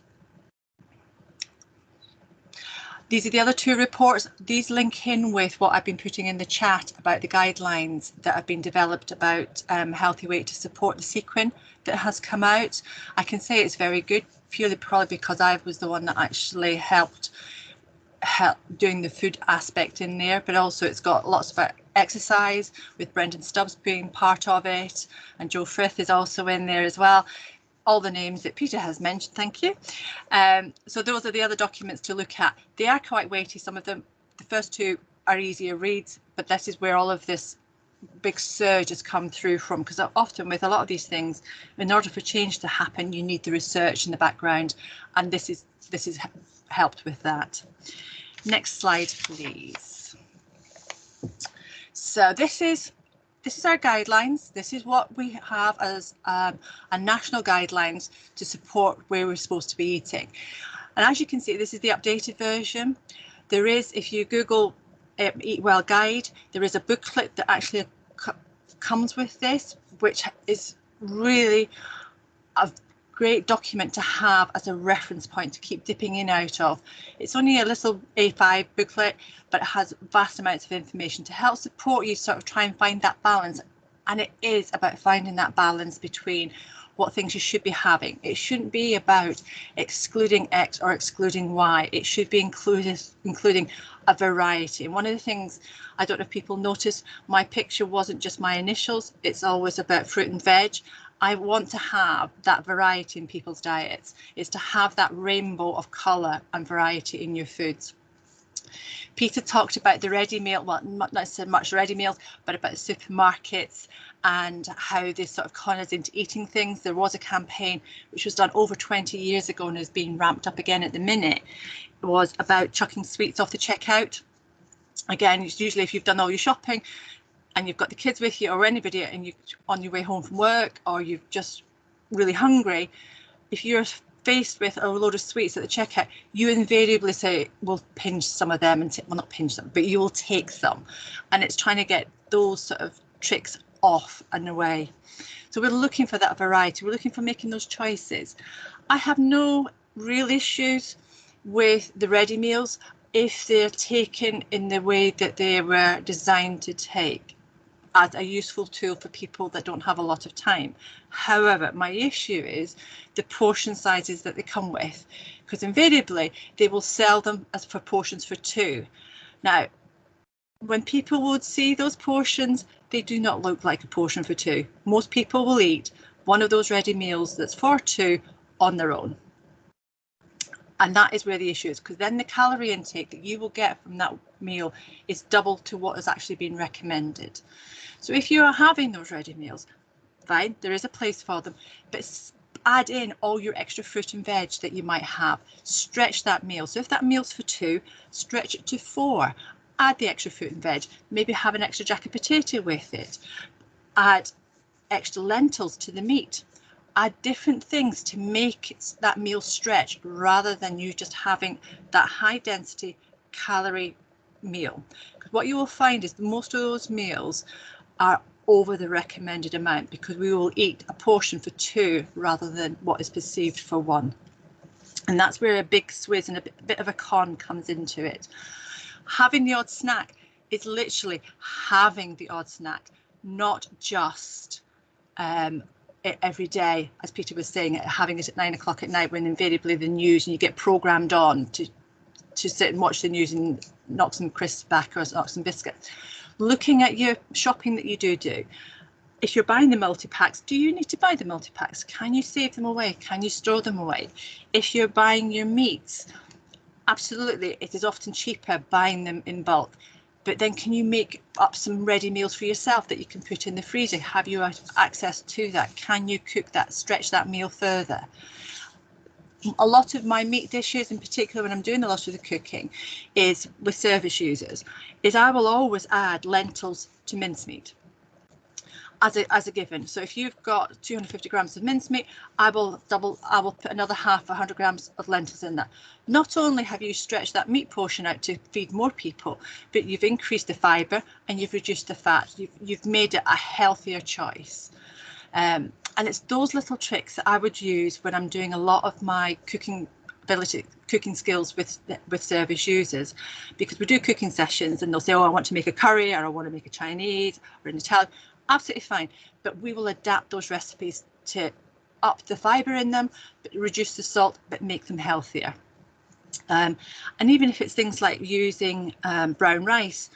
Speaker 5: These are the other two reports. These link in with what I've been putting in the chat about the guidelines that have been developed about healthy weight to support the sequin that has come out. I can say it's very good, purely probably because I was the one that actually helped doing the food aspect in there, but also it's got lots of exercise with Brendan Stubbs being part of it, and Joe Frith is also in there as well. All the names that Peter has mentioned, thank you. So those are the other documents to look at. They are quite weighty, some of them. The first two are easier reads, but this is where all of this big surge has come through from, because often with a lot of these things, in order for change to happen, you need the research in the background, and this is helped with that. Next slide, please. So this is our guidelines. This is what we have as a national guidelines to support where we're supposed to be eating. And as you can see, this is the updated version. There is, if you Google Eat Well Guide, there is a booklet that actually comes with this, which is really a great document to have as a reference point to keep dipping in out of. It's only a little A5 booklet, but it has vast amounts of information to help support you sort of try and find that balance. And it is about finding that balance between what things you should be having. It shouldn't be about excluding X or excluding Y. It should be including a variety. And one of the things, I don't know if people notice, my picture wasn't just my initials. It's always about fruit and veg. I want to have that variety in people's diets, is to have that rainbow of colour and variety in your foods. Peter talked about the ready meal, well, not so much ready meals, but about supermarkets and how they sort of con us into eating things. There was a campaign which was done over 20 years ago and is being ramped up again at the minute. It was about chucking sweets off the checkout. Again, it's usually if you've done all your shopping and you've got the kids with you or anybody, and you're on your way home from work, or you're just really hungry, if you're faced with a load of sweets at the checkout, you invariably say, we'll pinch some of them, and well, not pinch them, but you will take some. And it's trying to get those sort of tricks off and away. So we're looking for that variety. We're looking for making those choices. I have no real issues with the ready meals if they're taken in the way that they were designed to take, as a useful tool for people that don't have a lot of time. However, my issue is the portion sizes that they come with, because invariably they will sell them as for portions for two. Now, when people would see those portions, they do not look like a portion for two. Most people will eat one of those ready meals that's for two on their own. And that is where the issue is, because then the calorie intake that you will get from that meal is double to what has actually been recommended. So if you are having those ready meals, fine, there is a place for them, but add in all your extra fruit and veg that you might have. Stretch that meal. So if that meal's for two, stretch it to four. Add the extra fruit and veg. Maybe have an extra jacket potato with it. Add extra lentils to the meat. Add different things to make that meal stretch, rather than you just having that high density calorie meal. Because what you will find is most of those meals are over the recommended amount, because we will eat a portion for two rather than what is perceived for one. And that's where a big swizz and a bit of a con comes into it. Having the odd snack is literally having the odd snack. not just every day, as Peter was saying, having it at 9 o'clock at night when invariably the news, and you get programmed on to sit and watch the news and knock some crisps back or knock some biscuits. Looking at your shopping that you do. If you're buying the multi-packs, do you need to buy the multi-packs? Can you save them away? Can you store them away? If you're buying your meats, absolutely, it is often cheaper buying them in bulk. But then can you make up some ready meals for yourself that you can put in the freezer? Have you access to that? Can you cook that, stretch that meal further? A lot of my meat dishes, in particular when I'm doing a lot of the cooking, is with service users, is I will always add lentils to mincemeat as a given. So if you've got 250 grams of mincemeat, I will put another half 100 grams of lentils in that. Not only have you stretched that meat portion out to feed more people, but you've increased the fibre and you've reduced the fat. You've made it a healthier choice. And it's those little tricks that I would use when I'm doing a lot of my cooking skills with service users, because we do cooking sessions and they'll say, oh, I want to make a curry, or I want to make a Chinese or an Italian. Absolutely fine, but we will adapt those recipes to up the fibre in them, but reduce the salt, but make them healthier. And even if it's things like using brown rice,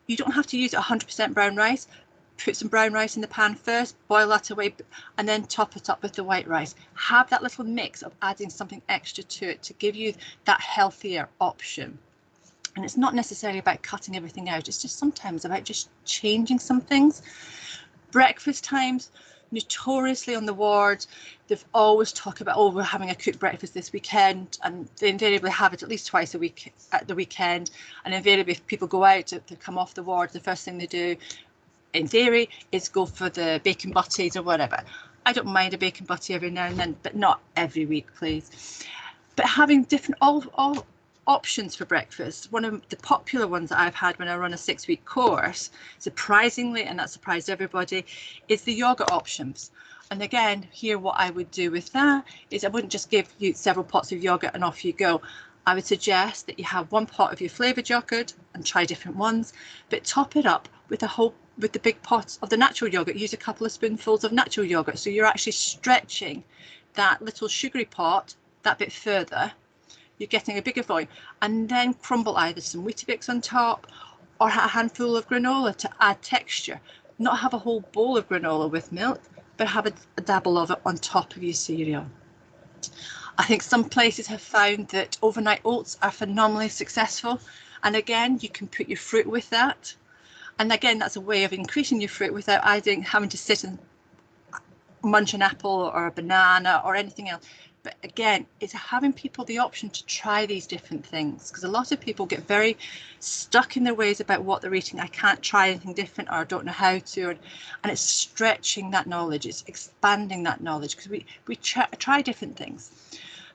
Speaker 5: you don't have to use 100% brown rice. Put some brown rice in the pan first, boil that away, and then top it up with the white rice. Have that little mix of adding something extra to it to give you that healthier option. And it's not necessarily about cutting everything out. It's just sometimes about just changing some things. Breakfast times, notoriously on the ward, they've always talked about, oh, we're having a cooked breakfast this weekend, and they invariably have it at least twice a week at the weekend. And invariably, if people go out to come off the ward, the first thing they do, in theory, is go for the bacon butties or whatever. I don't mind a bacon butty every now and then, but not every week, please. But having different all options for breakfast. One of the popular ones that I've had when I run a 6-week course, surprisingly, and that surprised everybody, is the yogurt options. And again, here what I would do with that is I wouldn't just give you several pots of yogurt and off you go. I would suggest that you have one pot of your flavoured yogurt and try different ones, but top it up with the big pot of the natural yogurt. Use a couple of spoonfuls of natural yogurt, so you're actually stretching that little sugary pot that bit further. You're getting a bigger volume, and then crumble either some Weetabix on top or a handful of granola to add texture. Not have a whole bowl of granola with milk, but have a dabble of it on top of your cereal. I think some places have found that overnight oats are phenomenally successful, and again, you can put your fruit with that. And again, that's a way of increasing your fruit without having to sit and munch an apple or a banana or anything else. But again, it's having people the option to try these different things, because a lot of people get very stuck in their ways about what they're eating. I can't try anything different, or I don't know how to. And it's stretching that knowledge. It's expanding that knowledge, because we try different things.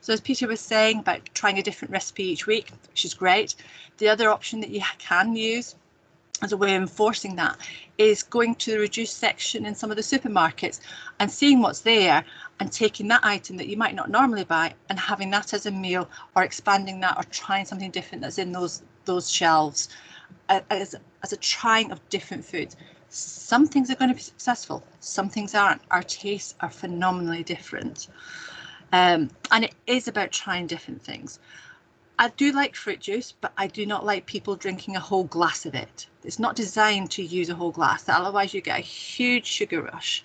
Speaker 5: So as Peter was saying about trying a different recipe each week, which is great. The other option that you can use as a way of enforcing that is going to the reduced section in some of the supermarkets and seeing what's there and taking that item that you might not normally buy and having that as a meal, or expanding that, or trying something different that's in those shelves as a trying of different foods. Some things are going to be successful, some things aren't. Our tastes are phenomenally different, and it is about trying different things. I do like fruit juice, but I do not like people drinking a whole glass of it. It's not designed to use a whole glass, otherwise you get a huge sugar rush.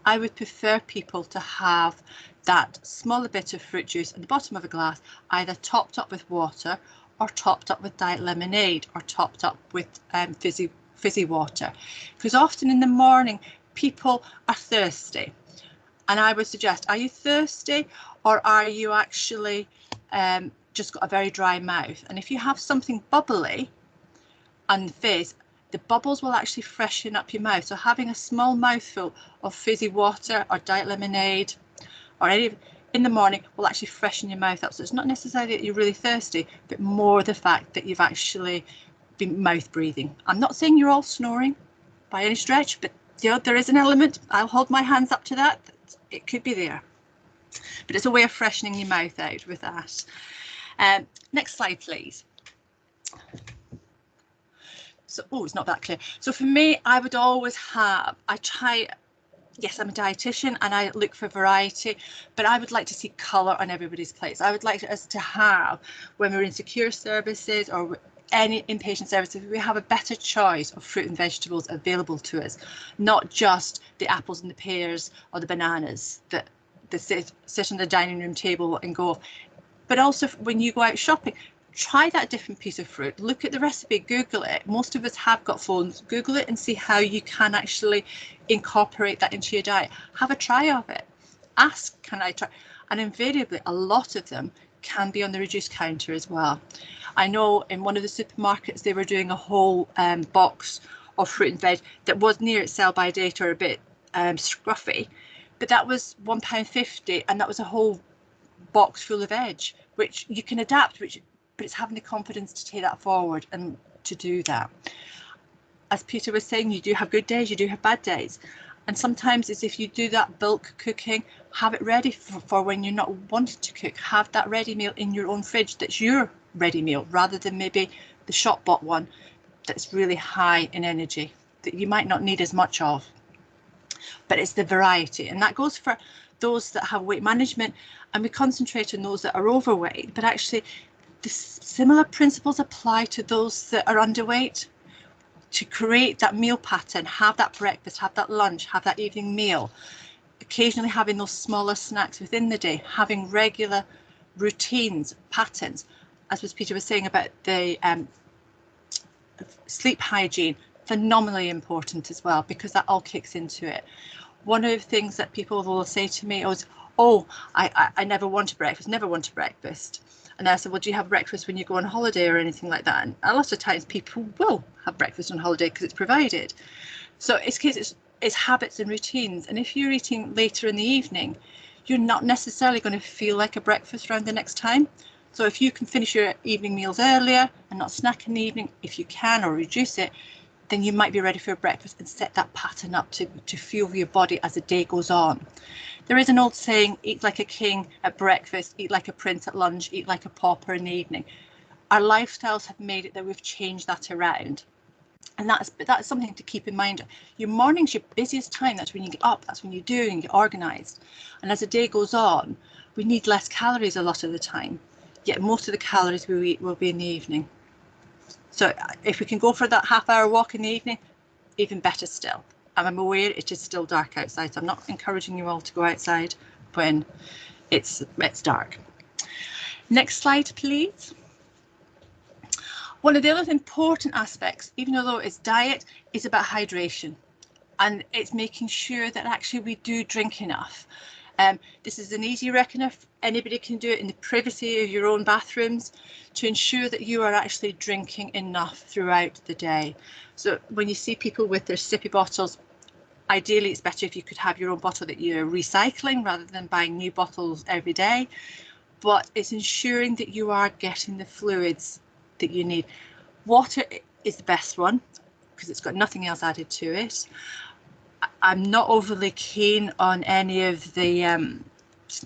Speaker 5: I would prefer people to have that smaller bit of fruit juice at the bottom of a glass, either topped up with water, or topped up with diet lemonade, or topped up with fizzy water. Because often in the morning, people are thirsty. And I would suggest, are you thirsty, or are you actually just got a very dry mouth? And if you have something bubbly and fizz, the bubbles will actually freshen up your mouth. So having a small mouthful of fizzy water or diet lemonade or any in the morning will actually freshen your mouth up. So it's not necessarily that you're really thirsty, but more the fact that you've actually been mouth breathing. I'm not saying you're all snoring by any stretch, but there is an element. I'll hold my hands up to that. It could be there, but it's a way of freshening your mouth out with that. Next slide, please. So, oh, it's not that clear. So for me, I would always have, yes, I'm a dietitian and I look for variety, but I would like to see colour on everybody's plates. I would like us to have, when we're in secure services or any inpatient services, we have a better choice of fruit and vegetables available to us, not just the apples and the pears or the bananas that sit on the dining room table and go. But also when you go out shopping, try that different piece of fruit, look at the recipe, Google it. Most of us have got phones. Google it and see how you can actually incorporate that into your diet. Have a try of it. Ask, can I try? And invariably, a lot of them can be on the reduced counter as well. I know in one of the supermarkets, they were doing a whole box of fruit and veg that was near its sell by date or a bit scruffy, but that was £1.50 and that was a whole box full of veg, which you can adapt, but it's having the confidence to take that forward and to do that. As Peter was saying, you do have good days, you do have bad days. And sometimes it's if you do that bulk cooking, have it ready for when you're not wanting to cook. Have that ready meal in your own fridge that's your ready meal, rather than maybe the shop bought one that's really high in energy that you might not need as much of. But it's the variety, and that goes for those that have weight management, and we concentrate on those that are overweight, but actually the similar principles apply to those that are underweight. To create that meal pattern, have that breakfast, have that lunch, have that evening meal, occasionally having those smaller snacks within the day, having regular routines, patterns, as was Peter was saying about the sleep hygiene, phenomenally important as well, because that all kicks into it. One of the things that people will say to me is, oh, I never want a breakfast. And I said, well, do you have breakfast when you go on holiday or anything like that? And a lot of times people will have breakfast on holiday because it's provided. So it's habits and routines. And if you're eating later in the evening, you're not necessarily going to feel like a breakfast around the next time. So if you can finish your evening meals earlier and not snack in the evening, if you can, or reduce it, then you might be ready for a breakfast and set that pattern up to fuel your body as the day goes on. There is an old saying, eat like a king at breakfast, eat like a prince at lunch, eat like a pauper in the evening. Our lifestyles have made it that we've changed that around. And that's something to keep in mind. Your morning's your busiest time. That's when you get up, that's when you do and get organised. And as the day goes on, we need less calories a lot of the time, yet most of the calories we eat will be in the evening. So if we can go for that half-hour walk in the evening, even better still. And I'm aware it is still dark outside, so I'm not encouraging you all to go outside when it's dark. Next slide, please. One of the other important aspects, even though it's diet, is about hydration. And it's making sure that actually we do drink enough. This is an easy reckoner. Anybody can do it in the privacy of your own bathrooms to ensure that you are actually drinking enough throughout the day. So when you see people with their sippy bottles, ideally it's better if you could have your own bottle that you're recycling rather than buying new bottles every day. But it's ensuring that you are getting the fluids that you need. Water is the best one because it's got nothing else added to it. I'm not overly keen on any of the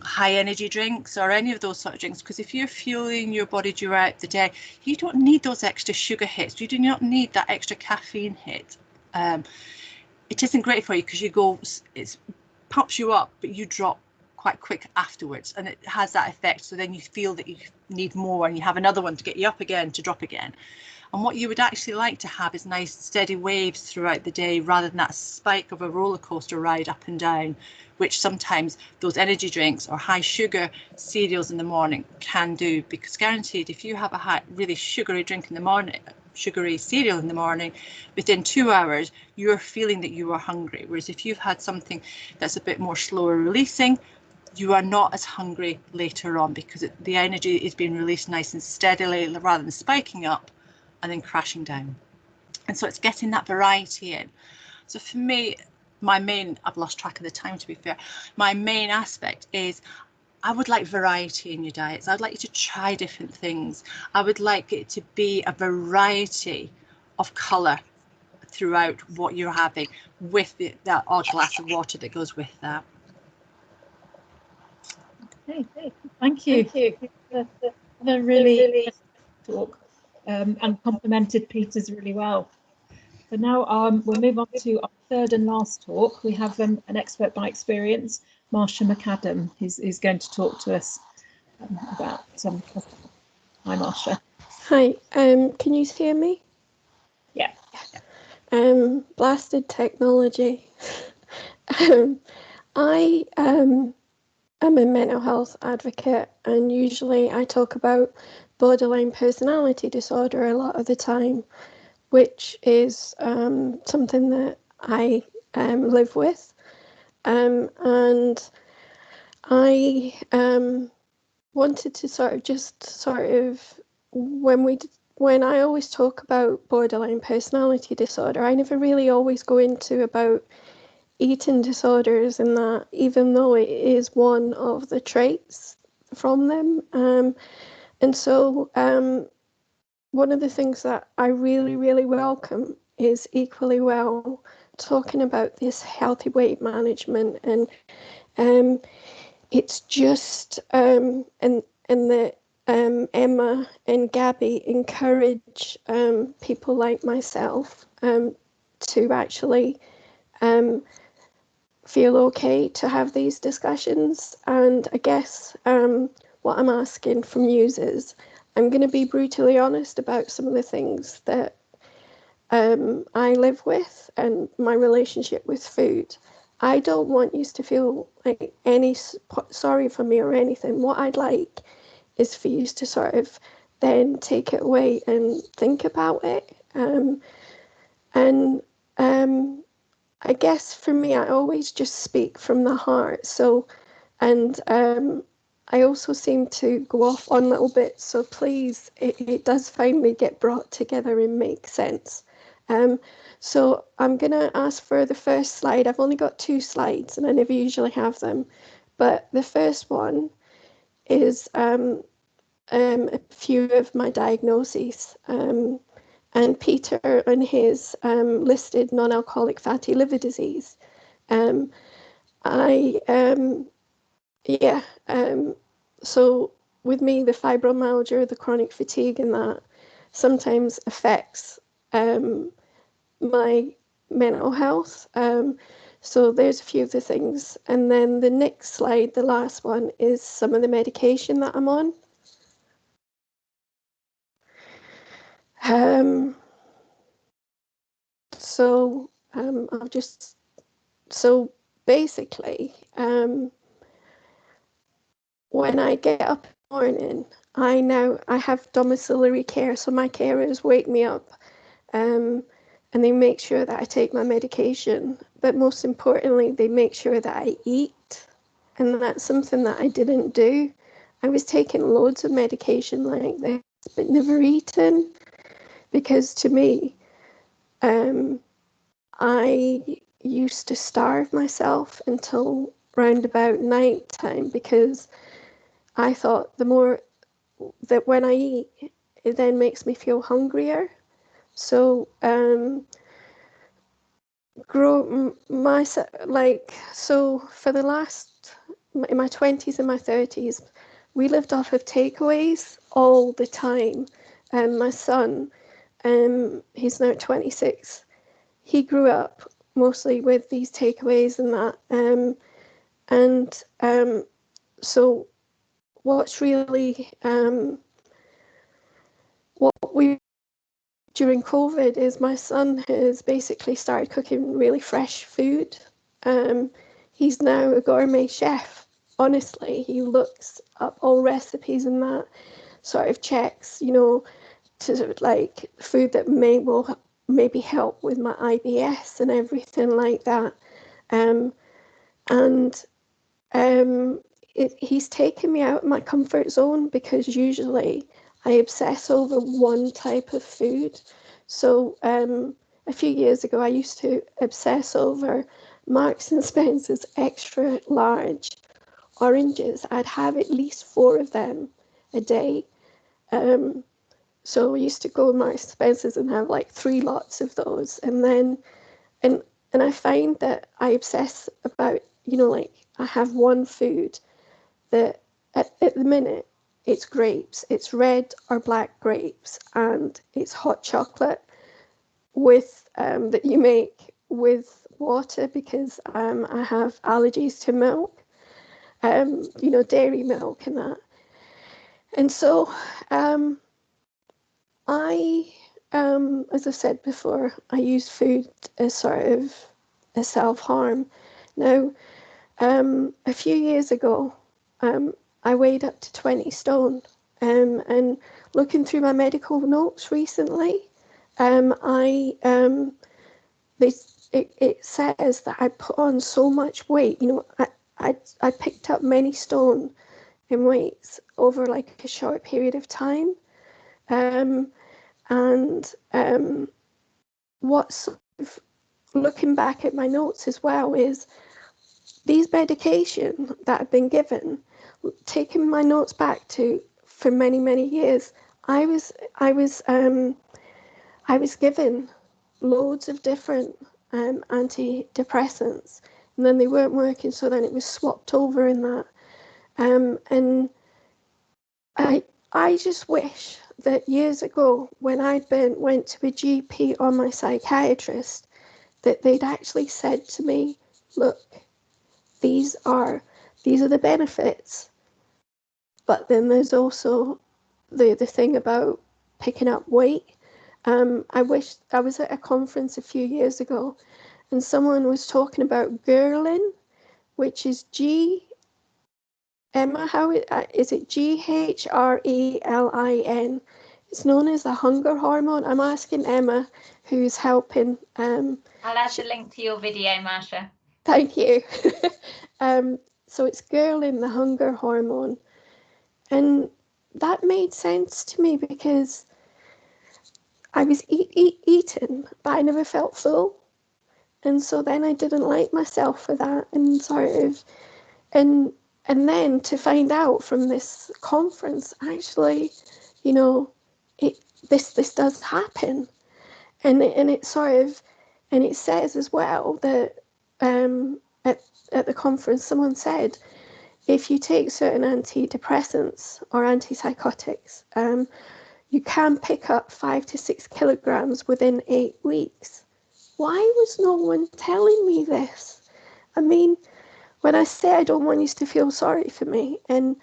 Speaker 5: high energy drinks or any of those sort of drinks, because if you're fueling your body throughout the day, you don't need those extra sugar hits. You do not need that extra caffeine hit. It isn't great for you because it pumps you up, but you drop quite quick afterwards, and it has that effect. So then you feel that you need more and you have another one to get you up again, to drop again. And what you would actually like to have is nice steady waves throughout the day, rather than that spike of a roller coaster ride up and down, which sometimes those energy drinks or high sugar cereals in the morning can do. Because guaranteed, if you have a really sugary drink in the morning, sugary cereal in the morning, within 2 hours, you're feeling that you are hungry. Whereas if you've had something that's a bit more slower releasing, you are not as hungry later on, because the energy is being released nice and steadily rather than spiking up and then crashing down. And so it's getting that variety in. So for me, I've lost track of the time, to be fair, my main aspect is I would like variety in your diets. I'd like you to try different things. I would like it to be a variety of colour throughout what you're having, with that odd glass of water that goes with that.
Speaker 1: Okay, thank you. A really talk and complemented Peter's really well. So now we'll move on to our third and last talk. We have an expert by experience, Marsha McAdam, who's going to talk to us about some. Hi, Marsha.
Speaker 6: Hi. Can you hear me?
Speaker 1: Yeah.
Speaker 6: Blasted technology. I am a mental health advocate, and usually I talk about borderline personality disorder a lot of the time, which is something that I live with, and I wanted to when I always talk about borderline personality disorder, I never really always go into about eating disorders, and that even though it is one of the traits from them. And so one of the things that I really, really welcome is Equally Well talking about this healthy weight management, and it's just and that Emma and Gabby encourage people like myself to actually feel okay to have these discussions. And I guess what I'm asking from you is, I'm going to be brutally honest about some of the things that I live with and my relationship with food. I don't want you to feel like any sorry for me or anything. What I'd like is for you to sort of then take it away and think about it. I guess for me, I always just speak from the heart. So, and I also seem to go off on little bits. So please, it does finally get brought together and make sense. So I'm going to ask for the first slide. I've only got 2 slides and I never usually have them. But the first one is a few of my diagnoses. And Peter and his listed non-alcoholic fatty liver disease. So with me, the fibromyalgia, the chronic fatigue, and that sometimes affects my mental health. So there's a few of the things. And then the next slide, the last one, is some of the medication that I'm on. So basically, when I get up in the morning, I have domiciliary care, so my carers wake me up and they make sure that I take my medication, but most importantly, they make sure that I eat, and that's something that I didn't do. I was taking loads of medication like this, but never eaten, because to me, I used to starve myself until round about night time, because I thought the more that when I eat, it then makes me feel hungrier. So for the last, in my 20s and my 30s, we lived off of takeaways all the time. And my son, he's now 26, he grew up mostly with these takeaways and that. So what's really, what we during COVID is my son has basically started cooking really fresh food. He's now a gourmet chef. Honestly, he looks up all recipes and that sort of checks, to like food that will maybe help with my IBS and everything like that. He's taken me out of my comfort zone, because usually I obsess over one type of food. So a few years ago, I used to obsess over Marks and Spencer's extra large oranges. I'd have at least 4 of them a day. So we used to go to Marks and Spencer's and have like 3 lots of those. And then, and I find that I obsess about, like I have one food that at the minute, it's grapes. It's red or black grapes, and it's hot chocolate. with that you make with water, because I have allergies to milk, you know, dairy milk and that. And so as I said before, I use food as sort of a self-harm. Now, a few years ago, I weighed up to 20 stone, and looking through my medical notes recently, it says that I put on so much weight. You know, I picked up many stone in weights over like a short period of time, and what's sort of looking back at my notes as well is these medication that I've been given, taking my notes back to for many years, I was given loads of different antidepressants, and then they weren't working, so then it was swapped over in that, and I just wish that years ago, when went to a GP or my psychiatrist, that they'd actually said to me, look, these are the benefits, but then there's also the thing about picking up weight. I wish I was at a conference a few years ago, and someone was talking about ghrelin, which is Emma, how is it GHRELIN? It's known as the hunger hormone. I'm asking Emma, who's helping.
Speaker 2: I'll add the link to your video, Marsha.
Speaker 6: Thank you. So it's ghrelin, the hunger hormone. And that made sense to me because I was eating, but I never felt full. And so then I didn't like myself for that, and sort of, and then to find out from this conference, actually, you know, this does happen, and it sort of, and it says as well that at the conference someone said, if you take certain antidepressants or antipsychotics, you can pick up 5 to 6 kilograms within 8 weeks. Why was no one telling me this? I mean, when I say I don't want you to feel sorry for me, and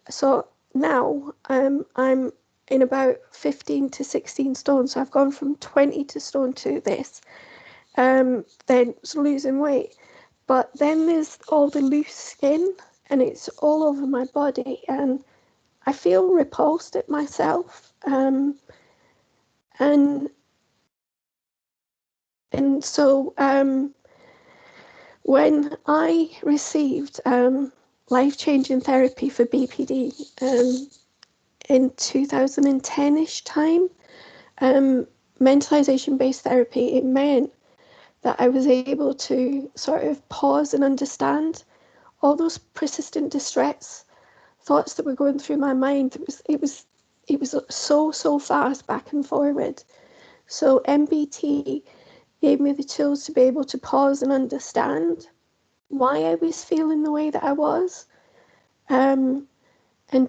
Speaker 6: so now I'm in about 15 to 16 stone, so I've gone from 20 to stone to this, then losing weight. But then there's all the loose skin, and it's all over my body, and I feel repulsed at myself, and so when I received life-changing therapy for BPD in 2010-ish time, mentalization-based therapy, it meant that I was able to sort of pause and understand all those persistent distress thoughts that were going through my mind. It was so fast back and forward. So MBT gave me the tools to be able to pause and understand why I was feeling the way that I was, and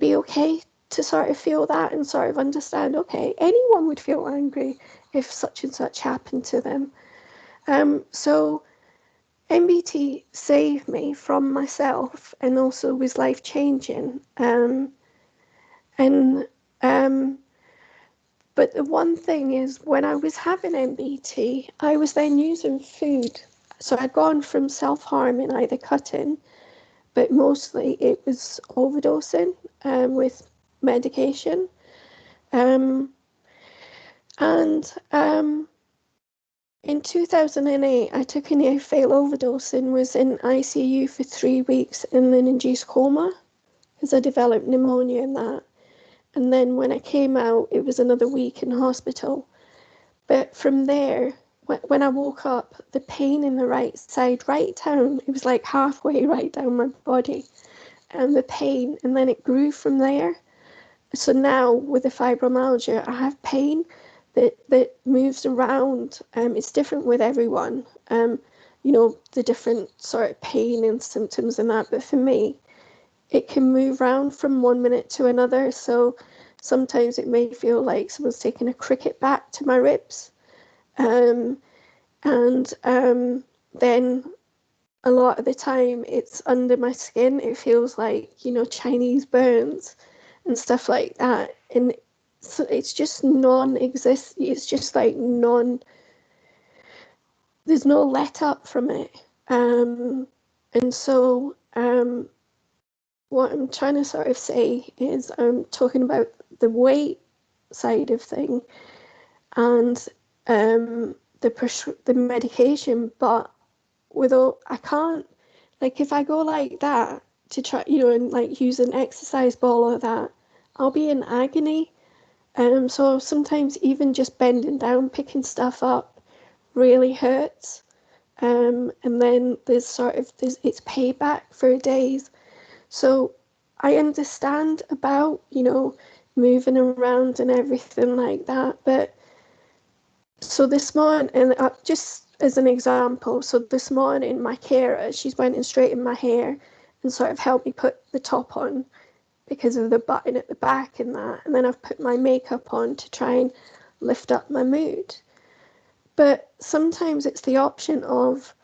Speaker 6: be okay to sort of feel that and sort of understand, okay, anyone would feel angry if such and such happened to them. So MBT saved me from myself and also was life-changing. But the one thing is, when I was having MBT, I was then using food. So I'd gone from self-harming, either cutting, but mostly it was overdosing with medication. In 2008, I took a near-fatal overdose and was in ICU for 3 weeks in an induced coma because I developed pneumonia and that. And then when I came out, it was another week in hospital. But from there, when I woke up, the pain in the right side, right down, it was like halfway right down my body, and the pain, and then it grew from there. So now with the fibromyalgia, I have pain that moves around. It's different with everyone, you know, the different sort of pain and symptoms and that. But for me, it can move around from one minute to another. So sometimes it may feel like someone's taking a cricket bat to my ribs. and then a lot of the time it's under my skin. It feels like, you know, Chinese burns and stuff like that, and so it's just non-exist. It's just like there's no let up from it. And so what I'm trying to sort of say is I'm talking about the weight side of thing and the medication, but without, I can't, like, if I go like that to try, you know, and like use an exercise ball or that, I'll be in agony. So sometimes even just bending down, picking stuff up really hurts. And then there's it's payback for days. So I understand about, you know, moving around and everything like that. But so this morning, and just as an example, so this morning my carer, she's went and straightened my hair and sort of helped me put the top on because of the button at the back and that. And then I've put my makeup on to try and lift up my mood. But sometimes it's the option of,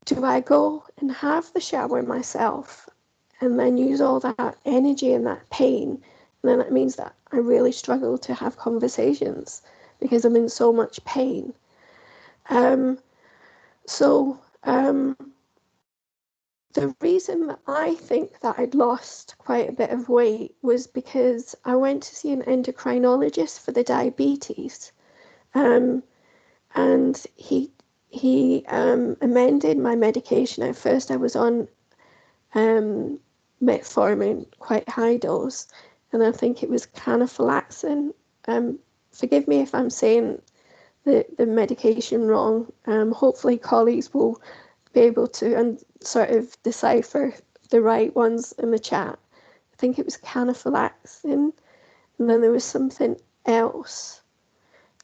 Speaker 6: do I go and have the shower myself and then use all that energy and that pain? And then that means that I really struggle to have conversations because I'm in so much pain. The reason that I think that I'd lost quite a bit of weight was because I went to see an endocrinologist for the diabetes, and he amended my medication. At first I was on metformin, quite high dose, and I think it was canaflaxin. Forgive me if I'm saying the medication wrong. Hopefully colleagues will be able to sort of decipher the right ones in the chat. I think it was canaflaxin, and then there was something else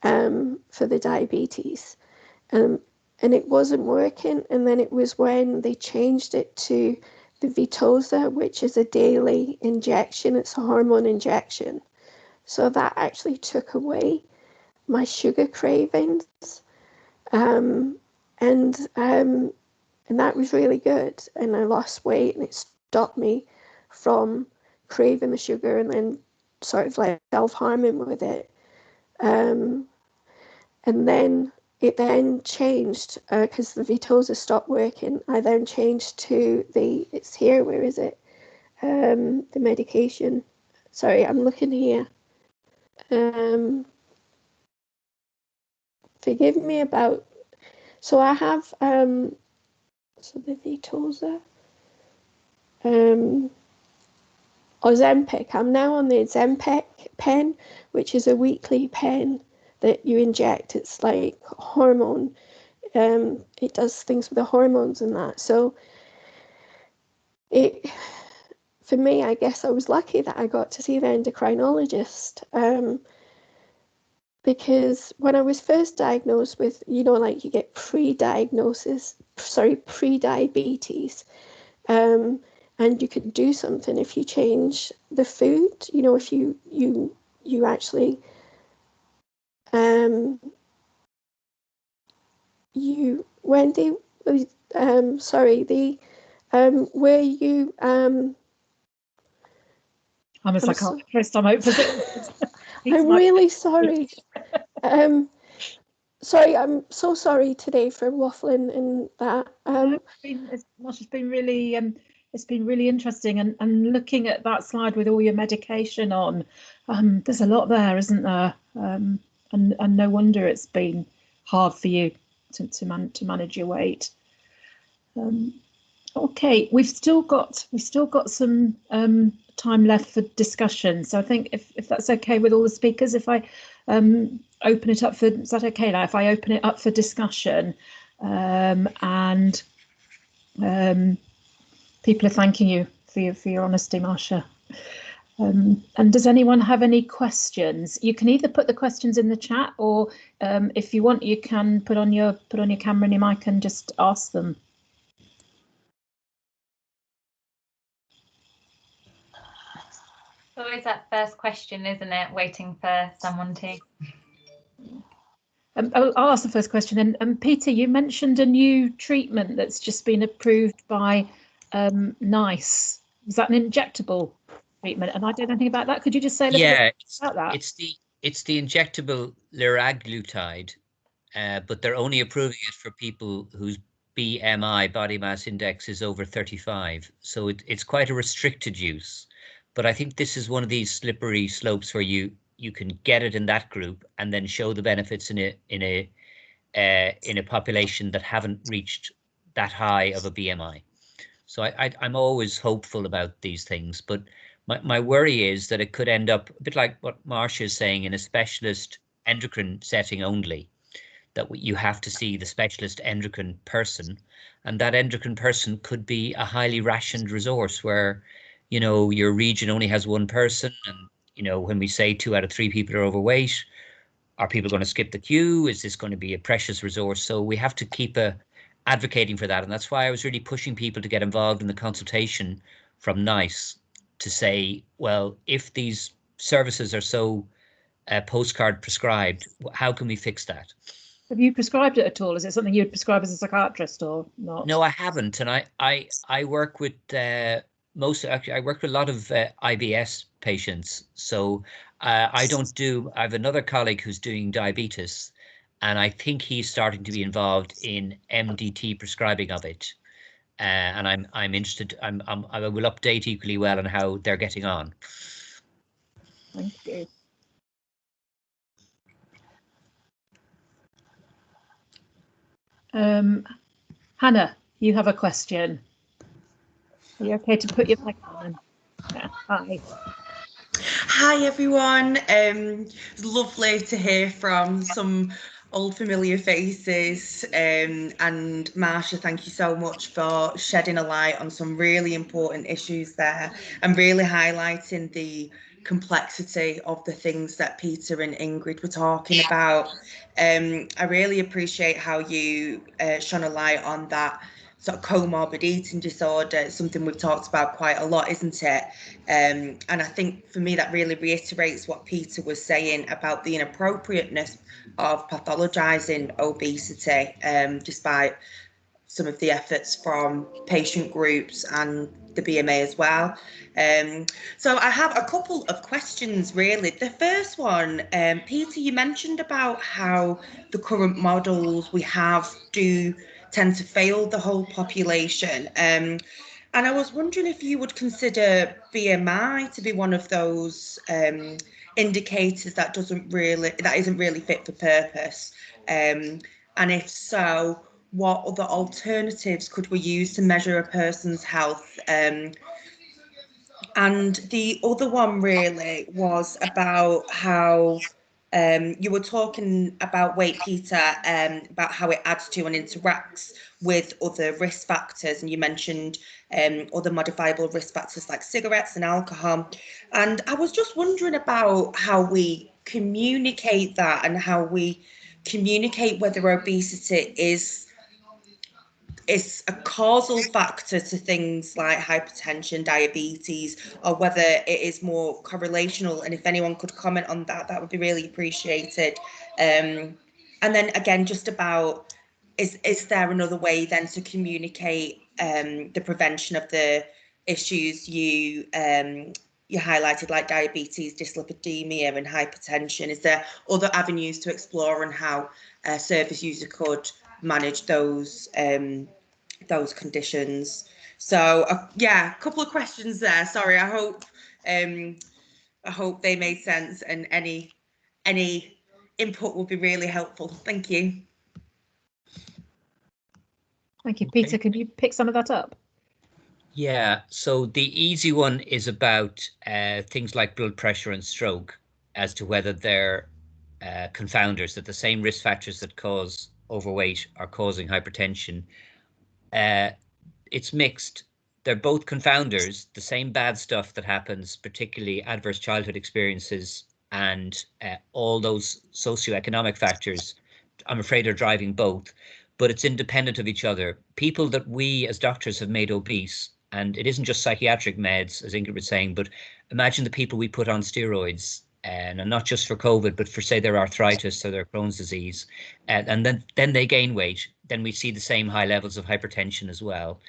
Speaker 6: for the diabetes. And it wasn't working, and then it was when they changed it to the Vitoza, which is a daily injection. It's a hormone injection. So that actually took away my sugar cravings. And that was really good. And I lost weight, and it stopped me from craving the sugar and then sort of like self-harming with it. And then it then changed because the Vitoza stopped working. I then changed to it's here, where is it? The medication. Sorry, I'm looking here. Forgive me about, so I have, so the Vitoza, Ozempic. I'm now on the Ozempic pen, which is a weekly pen that you inject. It's like hormone. It does things with the hormones and that. So for me, I guess I was lucky that I got to see the endocrinologist, because when I was first diagnosed with, you know, like you get pre-diabetes, and you could do something if you change the food, you know, if you actually, Wendy, sorry, where you,
Speaker 1: I'm a psychiatrist. I'm
Speaker 6: I'm really sorry. Sorry, I'm so sorry today for waffling and that.
Speaker 1: It's been really interesting, and looking at that slide with all your medication on, there's a lot there, isn't there? And no wonder it's been hard for you to manage your weight. Okay, we've still got some time left for discussion. So I think if that's okay with all the speakers, if I open it up for, is that okay now? If I open it up for discussion, and people are thanking you for your honesty, Marsha. And does anyone have any questions? You can either put the questions in the chat, or if you want, you can put on your camera and your mic and just ask them.
Speaker 2: Always that first question, isn't it? Waiting for someone to.
Speaker 1: I'll ask the first question. And Peter, you mentioned a new treatment that's just been approved by NICE. Was that an injectable treatment? And I don't know anything about that. Could you just say a little bit about that?
Speaker 4: It's the injectable liraglutide, but they're only approving it for people whose BMI, body mass index, is over 35. So it's quite a restricted use. But I think this is one of these slippery slopes where you can get it in that group and then show the benefits in a population that haven't reached that high of a BMI. So I'm always hopeful about these things, but my worry is that it could end up a bit like what Marcia is saying, in a specialist endocrine setting only, that you have to see the specialist endocrine person, and that endocrine person could be a highly rationed resource where, you know, your region only has one person, and, you know, when we say 2 out of 3 people are overweight, are people going to skip the queue? Is this going to be a precious resource? So we have to keep advocating for that, and that's why I was really pushing people to get involved in the consultation from NICE to say, well, if these services are so postcard prescribed, how can we fix that?
Speaker 1: Have you prescribed it at all? Is it something you'd prescribe as a psychiatrist or not?
Speaker 4: No, I haven't, and I work with I work with a lot of IBS patients, so I don't do. I have another colleague who's doing diabetes, and I think he's starting to be involved in MDT prescribing of it. And I'm interested. I will update Equally Well on how they're getting on.
Speaker 1: Thank you. Hannah, you have a question. Are you okay to put your mic on? Yeah. Hi.
Speaker 7: Hi everyone. It's lovely to hear from some old familiar faces, and Marcia, thank you so much for shedding a light on some really important issues there and really highlighting the complexity of the things that Peter and Ingrid were talking about. I really appreciate how you shone a light on that sort of comorbid eating disorder. It's something we've talked about quite a lot, isn't it? And I think for me that really reiterates what Peter was saying about the inappropriateness of pathologizing obesity, despite some of the efforts from patient groups and the BMA as well. So I have a couple of questions really. The first one, Peter, you mentioned about how the current models we have do tend to fail the whole population. And I was wondering if you would consider BMI to be one of those indicators that isn't really fit for purpose. And if so, what other alternatives could we use to measure a person's health? And the other one really was about how you were talking about weight, Peter, about how it adds to and interacts with other risk factors, and you mentioned other modifiable risk factors like cigarettes and alcohol. And I was just wondering about how we communicate that and how we communicate whether obesity is a causal factor to things like hypertension, diabetes, or whether it is more correlational. And if anyone could comment on that, that would be really appreciated. And then again, just about, is there another way then to communicate the prevention of the issues you highlighted, like diabetes, dyslipidemia and hypertension? Is there other avenues to explore on how a service user could manage those conditions? So yeah, a couple of questions there. Sorry, I hope they made sense, and any input would be really helpful. Thank you.
Speaker 1: Thank you, Peter. Can you pick some of that up?
Speaker 4: Yeah, so the easy one is about things like blood pressure and stroke, as to whether they're confounders, that the same risk factors that cause overweight are causing hypertension. It's mixed. They're both confounders. The same bad stuff that happens, particularly adverse childhood experiences and all those socioeconomic factors, I'm afraid are driving both, but it's independent of each other. People that we as doctors have made obese, and it isn't just psychiatric meds, as Ingrid was saying, but imagine the people we put on steroids and not just for COVID, but for, say, their arthritis or their Crohn's disease, and then they gain weight, then we see the same high levels of hypertension as well.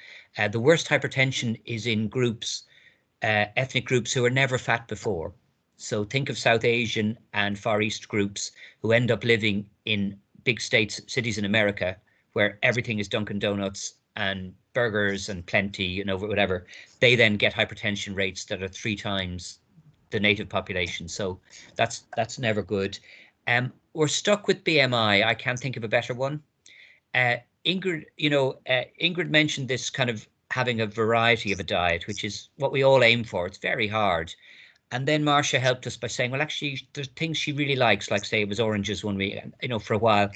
Speaker 4: The worst hypertension is in groups, ethnic groups who were never fat before. So think of South Asian and Far East groups who end up living in big cities in America, where everything is Dunkin' Donuts and burgers and plenty, you know, whatever. They then get hypertension rates that are 3 times the native population. So that's never good. We're stuck with BMI. I can't think of a better one. Ingrid, Ingrid mentioned this kind of having a variety of a diet, which is what we all aim for. It's very hard. And then Marcia helped us by saying, well, actually, there's things she really likes, like, say, it was oranges one week, for a while.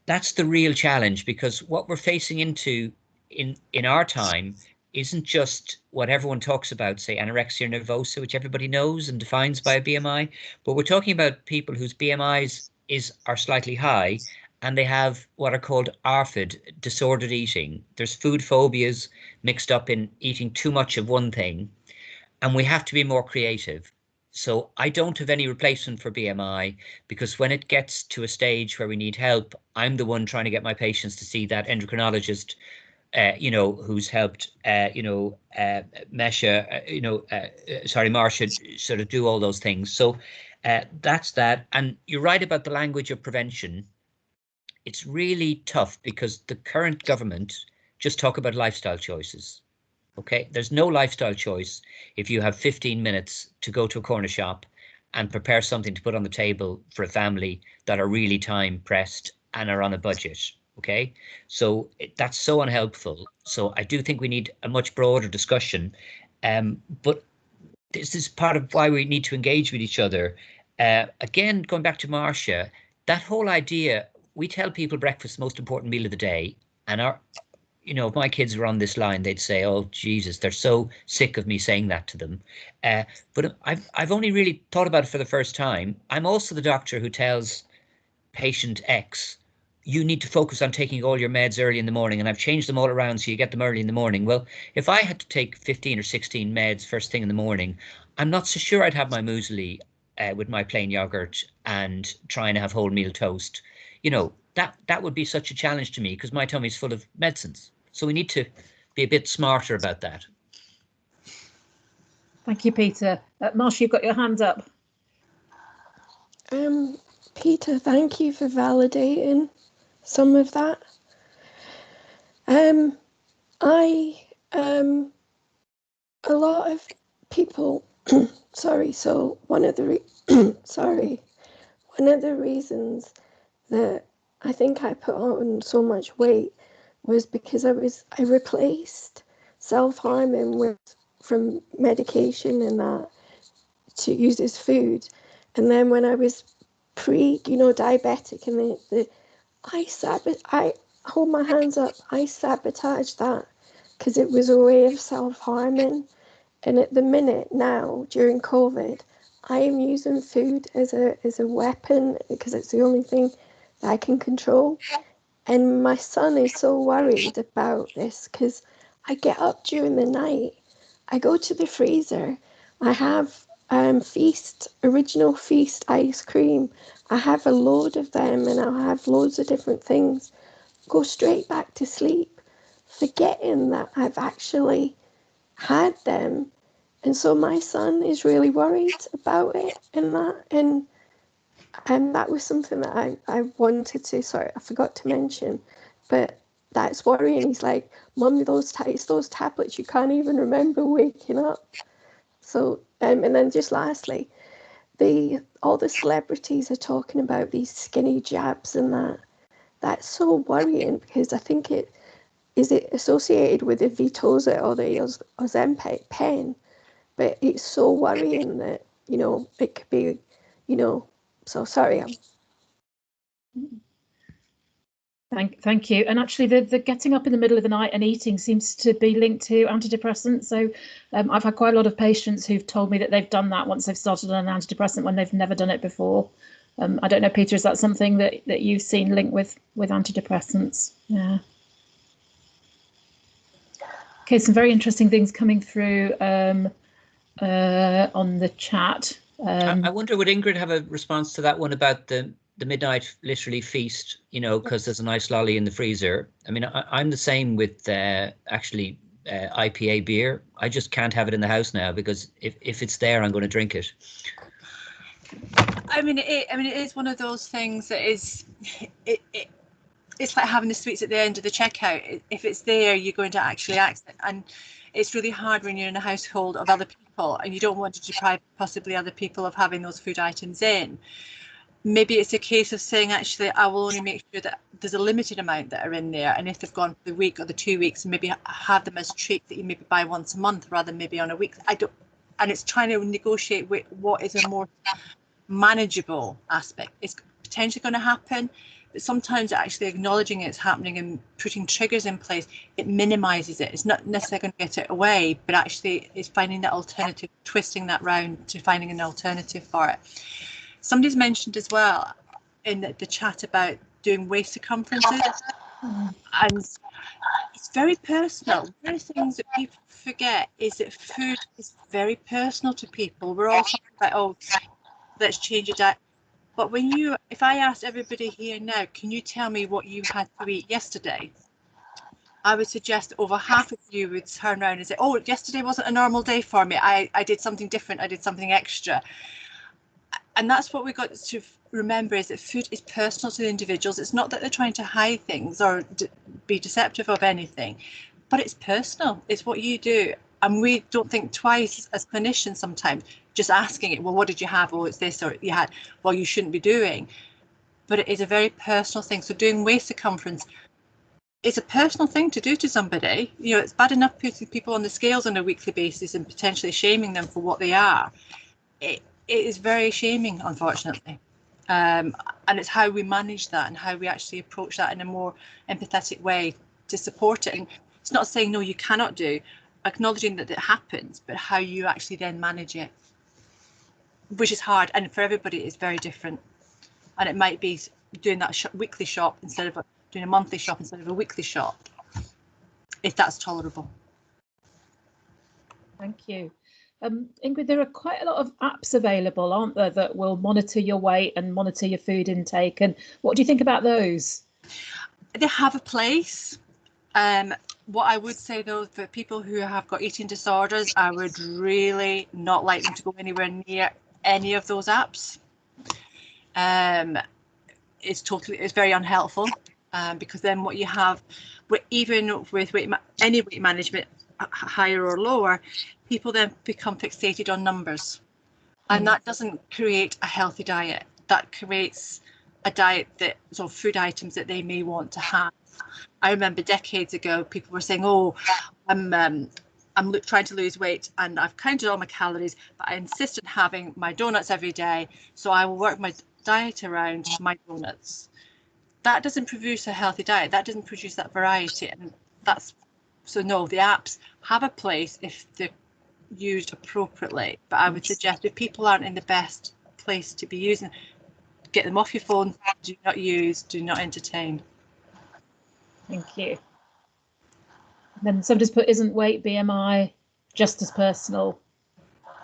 Speaker 4: That's the real challenge, because what we're facing into in our time isn't just what everyone talks about, say, anorexia nervosa, which everybody knows and defines by a BMI, but we're talking about people whose BMIs are slightly high, and they have what are called ARFID, disordered eating. There's food phobias mixed up in eating too much of one thing, and we have to be more creative. So I don't have any replacement for BMI, because when it gets to a stage where we need help, I'm the one trying to get my patients to see that endocrinologist, who's helped, Marcia sort of do all those things. So that's that. And you're right about the language of prevention. It's really tough because the current government just talk about lifestyle choices. Okay, there's no lifestyle choice if you have 15 minutes to go to a corner shop and prepare something to put on the table for a family that are really time pressed and are on a budget. Okay, so that's so unhelpful. So I do think we need a much broader discussion. But this is part of why we need to engage with each other. Again, going back to Marcia, that whole idea, we tell people breakfast is the most important meal of the day, and if my kids were on this line, they'd say, oh, Jesus, they're so sick of me saying that to them. But I've only really thought about it for the first time. I'm also the doctor who tells patient X, you need to focus on taking all your meds early in the morning, and I've changed them all around so you get them early in the morning. Well, if I had to take 15 or 16 meds first thing in the morning, I'm not so sure I'd have my muesli with my plain yogurt and try and have wholemeal toast. That would be such a challenge to me because my tummy's full of medicines. So we need to be a bit smarter about that.
Speaker 1: Thank you, Peter. Marcia, you've got your hand up.
Speaker 6: Peter, thank you for validating some of that. A lot of people, so one of the reasons that I think I put on so much weight was because I replaced self-harming from medication and that to use as food. And then when I was diabetic and I hold my hands up, I sabotaged that because it was a way of self-harming. And at the minute now, during COVID, I am using food as a weapon because it's the only thing that I can control. And my son is so worried about this because I get up during the night, I go to the freezer, I have original Feast ice cream. I have a load of them and I'll have loads of different things. Go straight back to sleep, forgetting that I've actually had them. And so my son is really worried about it and that was something that I wanted to, I forgot to mention, but that's worrying. He's like, Mum, those tablets, you can't even remember waking up. So, and then just lastly, all the celebrities are talking about these skinny jabs and that's so worrying because I think it associated with the Victoza or the Ozempic pen, but it's so worrying that, it could be, so sorry.
Speaker 1: Thank you. And actually, the getting up in the middle of the night and eating seems to be linked to antidepressants. So I've had quite a lot of patients who've told me that they've done that once they've started on an antidepressant when they've never done it before. I don't know, Peter, is that something that you've seen linked with antidepressants? Yeah. Okay, some very interesting things coming through on the chat.
Speaker 4: I wonder, would Ingrid have a response to that one about the midnight literally feast, you know, because there's a nice lolly in the freezer? I mean, I'm the same with actually IPA beer. I just can't have it in the house now, because if it's there, I'm going to drink it.
Speaker 5: I mean, it is one of those things that is, it's like having the sweets at the end of the checkout. If it's there, you're going to actually access it. And it's really hard when you're in a household of other people and you don't want to deprive possibly other people of having those food items in. Maybe it's a case of saying, actually, I will only make sure that there's a limited amount that are in there. And if they've gone for the week or the 2 weeks, maybe have them as treats that you maybe buy once a month rather than maybe on a week. And it's trying to negotiate with what is a more manageable aspect. It's potentially going to happen, but sometimes actually acknowledging it's happening and putting triggers in place, it minimizes it. It's not necessarily going to get it away, but actually it's finding that alternative, twisting that round to finding an alternative for it. Somebody's mentioned as well in the chat about doing waist circumferences, and it's very personal. One of the things that people forget is that food is very personal to people. We're all talking about, oh, let's change your diet. But if I asked everybody here now, can you tell me what you had to eat yesterday? I would suggest over half of you would turn around and say, oh, yesterday wasn't a normal day for me. I did something different. I did something extra. And that's what we got to remember, is that food is personal to the individuals. It's not that they're trying to hide things or be deceptive of anything, but it's personal. It's what you do. And we don't think twice as clinicians sometimes, just asking it, well, what did you have? Oh, it's this, or you had, well, you shouldn't be doing. But it is a very personal thing. So doing waist circumference, it's a personal thing to do to somebody. You know, it's bad enough putting people on the scales on a weekly basis and potentially shaming them for what they are. It is very shaming, unfortunately. And it's how we manage that and how we actually approach that in a more empathetic way to support it. And it's not saying, no, you cannot do, acknowledging that it happens, but how you actually then manage it, which is hard. And for everybody, it's very different. And it might be doing that weekly shop instead of doing a monthly shop instead of a weekly shop, if that's tolerable.
Speaker 1: Thank you. Ingrid, there are quite a lot of apps available, aren't there, that will monitor your weight and monitor your food intake. And what do you think about those?
Speaker 5: They have a place. What I would say, though, for people who have got eating disorders, I would really not like them to go anywhere near any of those apps. It's very unhelpful, because then what you have, even with any weight management, higher or lower, people then become fixated on numbers, and that doesn't create a healthy diet. That creates a diet that, so food items that they may want to have. I remember decades ago, people were saying, oh, I'm trying to lose weight and I've counted all my calories, but I insist on having my donuts every day, so I will work my diet around my donuts. That doesn't produce a healthy diet. That doesn't produce that variety. And so no, the apps have a place if they're used appropriately, but I would suggest if people aren't in the best place to be using, get them off your phone. Do not use, do not entertain.
Speaker 1: Thank you. And then somebody's put, isn't weight, BMI just as personal?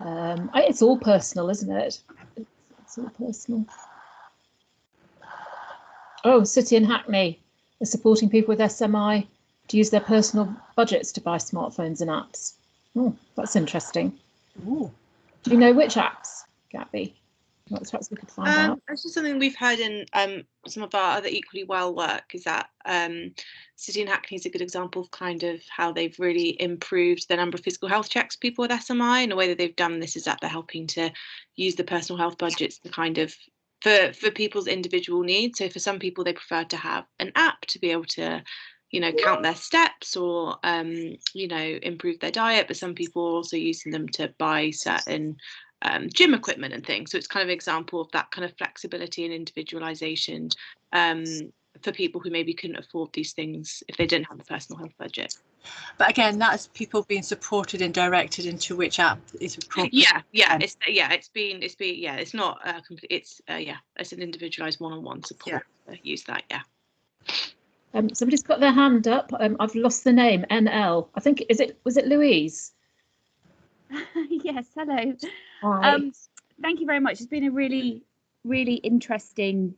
Speaker 1: It's all personal, isn't it? It's all personal. Oh, City and Hackney are supporting people with SMI to use their personal budgets to buy smartphones and apps. Oh, that's interesting. Ooh. Do you know which apps, Gabby? Perhaps we could find out.
Speaker 3: It's just something we've heard in some of our other Equally Well work, is that City and Hackney is a good example of kind of how they've really improved the number of physical health checks people with SMI. And the way that they've done this is that they're helping to use the personal health budgets to kind of for people's individual needs. So for some people, they prefer to have an app to be able to, you know, count their steps or, you know, improve their diet. But some people are also using them to buy certain gym equipment and things. So it's kind of an example of that kind of flexibility and individualization for people who maybe couldn't afford these things if they didn't have a personal health budget.
Speaker 5: But again, that's people being supported and directed into which app is appropriate.
Speaker 3: It's not complete. It's an individualized one-on-one support. Use that.
Speaker 1: Somebody's got their hand up. I've lost the name. NL. I think was it Louise?
Speaker 8: Yes, hello. thank you very much. It's been a really, really interesting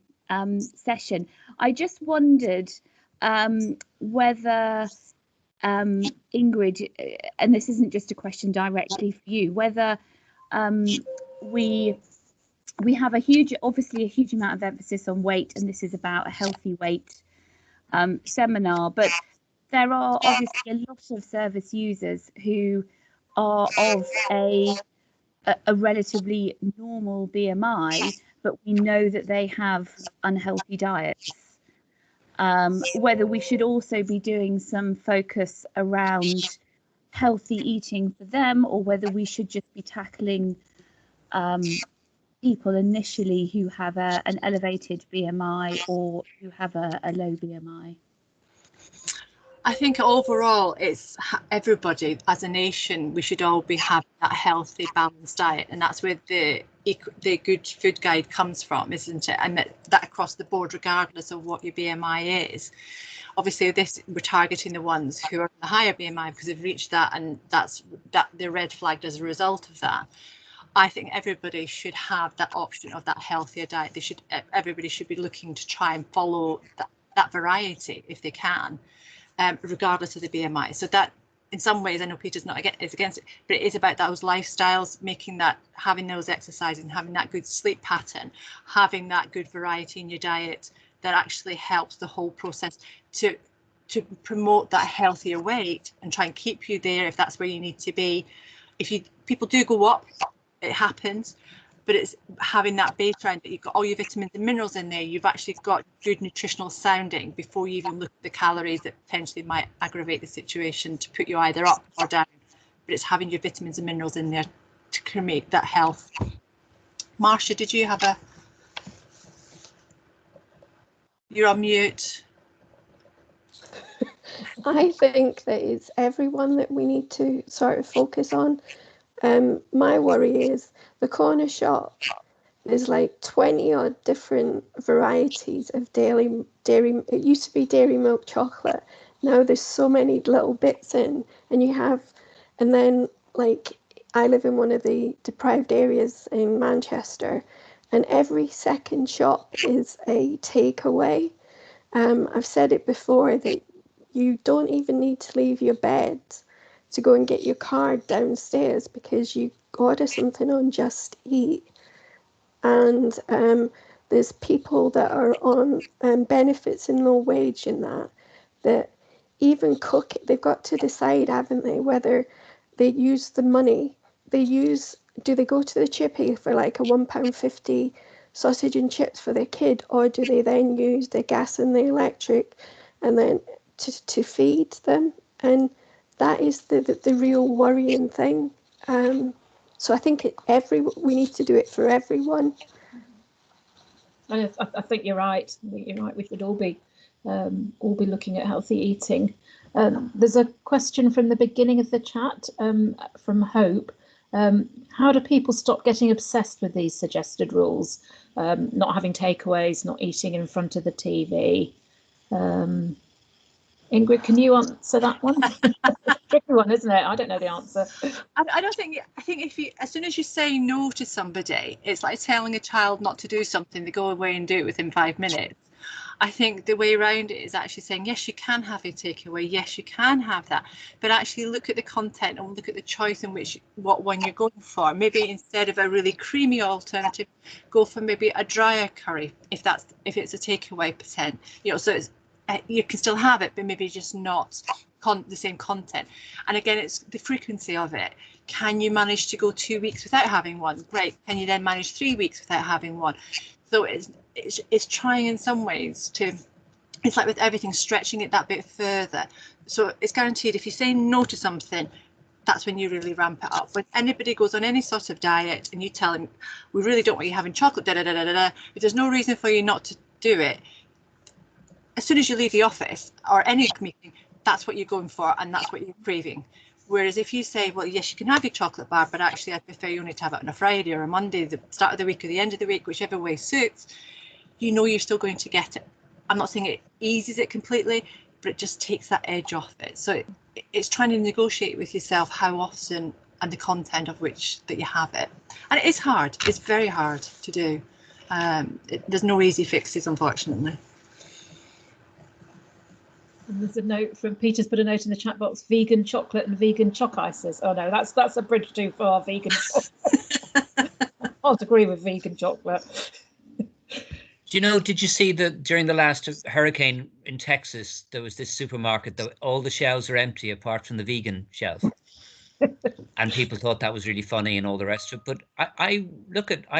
Speaker 8: session. I just wondered whether Ingrid, and this isn't just a question directly for you, whether we have obviously a huge amount of emphasis on weight, and this is about a healthy weight seminar, but there are obviously a lot of service users who are of a relatively normal BMI, but we know that they have unhealthy diets. Whether we should also be doing some focus around healthy eating for them, or whether we should just be tackling people initially who have an elevated BMI or who have a low BMI.
Speaker 5: I think overall it's everybody as a nation, we should all be having that healthy, balanced diet, and that's where the good food guide comes from, isn't it? And that across the board, regardless of what your BMI is. Obviously we're targeting the ones who are in the higher BMI because they've reached that, and they're red flagged as a result of that. I think everybody should have that option of that healthier diet. Everybody should be looking to try and follow that variety if they can. Regardless of the BMI. So that, in some ways, I know Peter's not against it, but it is about those lifestyles, having those exercises and having that good sleep pattern, having that good variety in your diet that actually helps the whole process to promote that healthier weight and try and keep you there if that's where you need to be. People do go up, it happens, but it's having that baseline that you've got all your vitamins and minerals in there. You've actually got good nutritional sounding before you even look at the calories that potentially might aggravate the situation to put you either up or down. But it's having your vitamins and minerals in there to create that health. Marcia, did you have you're on mute.
Speaker 6: I think that it's everyone that we need to sort of focus on. My worry is the corner shop. There's like 20 odd different varieties of dairy. It used to be dairy milk chocolate. Now there's so many little bits in, and then like I live in one of the deprived areas in Manchester, and every second shop is a takeaway. I've said it before that you don't even need to leave your bed to go and get your card downstairs because you order something on Just Eat. And there's people that are on benefits and low wage and that even cook, they've got to decide, haven't they, whether they use the money, do they go to the chippy for like a £1.50 sausage and chips for their kid, or do they then use the gas and the electric and then to feed them? And that is the real worrying thing. So I think we need to do it for everyone.
Speaker 1: I think you're right. We should all be looking at healthy eating. There's a question from the beginning of the chat from Hope. How do people stop getting obsessed with these suggested rules? Not having takeaways, not eating in front of the TV. Ingrid, can you answer that one? It's a tricky one, isn't it? I don't know the answer.
Speaker 5: I think as soon as you say no to somebody, it's like telling a child not to do something, they go away and do it within 5 minutes. I think the way around it is actually saying, yes, you can have a takeaway. Yes, you can have that. But actually look at the content and look at the choice in what one you're going for. Maybe instead of a really creamy alternative, go for maybe a drier curry if it's a takeaway percent. So it's you can still have it, but maybe just not the same content. And again, it's the frequency of it. Can you manage to go 2 weeks without having one? Great. Can you then manage 3 weeks without having one? So it's trying in some ways to, it's like with everything, stretching it that bit further. So it's guaranteed if you say no to something, that's when you really ramp it up. When anybody goes on any sort of diet and you tell them, we really don't want you having chocolate, if there's no reason for you not to do it, as soon as you leave the office or any meeting, that's what you're going for and that's what you're craving. Whereas if you say, well, yes, you can have your chocolate bar, but actually I prefer you only to have it on a Friday or a Monday, the start of the week or the end of the week, whichever way suits, you're still going to get it. I'm not saying it eases it completely, but it just takes that edge off it. So it's trying to negotiate with yourself how often and the content of which that you have it. And it is hard. It's very hard to do. There's no easy fixes, unfortunately.
Speaker 1: And there's a note from Peter's put a note in the chat box: vegan chocolate and vegan choc ices. Oh no, that's a bridge too far. Vegan chocolate. I can't agree with vegan chocolate.
Speaker 4: Do you know, did you see that during the last hurricane in Texas, there was this supermarket that all the shelves are empty apart from the vegan shelf? And people thought that was really funny and all the rest of it. But I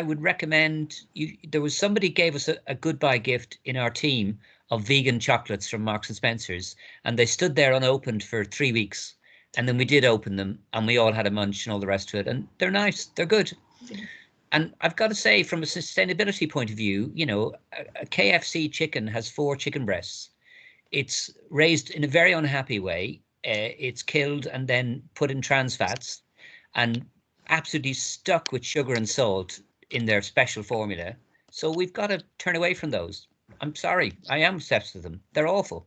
Speaker 4: would recommend you. There was somebody gave us a goodbye gift in our team of vegan chocolates from Marks and Spencer's, and they stood there unopened for 3 weeks. And then we did open them and we all had a munch and all the rest of it. And they're nice. They're good. And I've got to say, from a sustainability point of view, you know, a KFC chicken has 4 chicken breasts. It's raised in a very unhappy way. It's killed and then put in trans fats and absolutely stuck with sugar and salt in their special formula. So we've got to turn away from those. I'm sorry, I am obsessed with them. They're awful.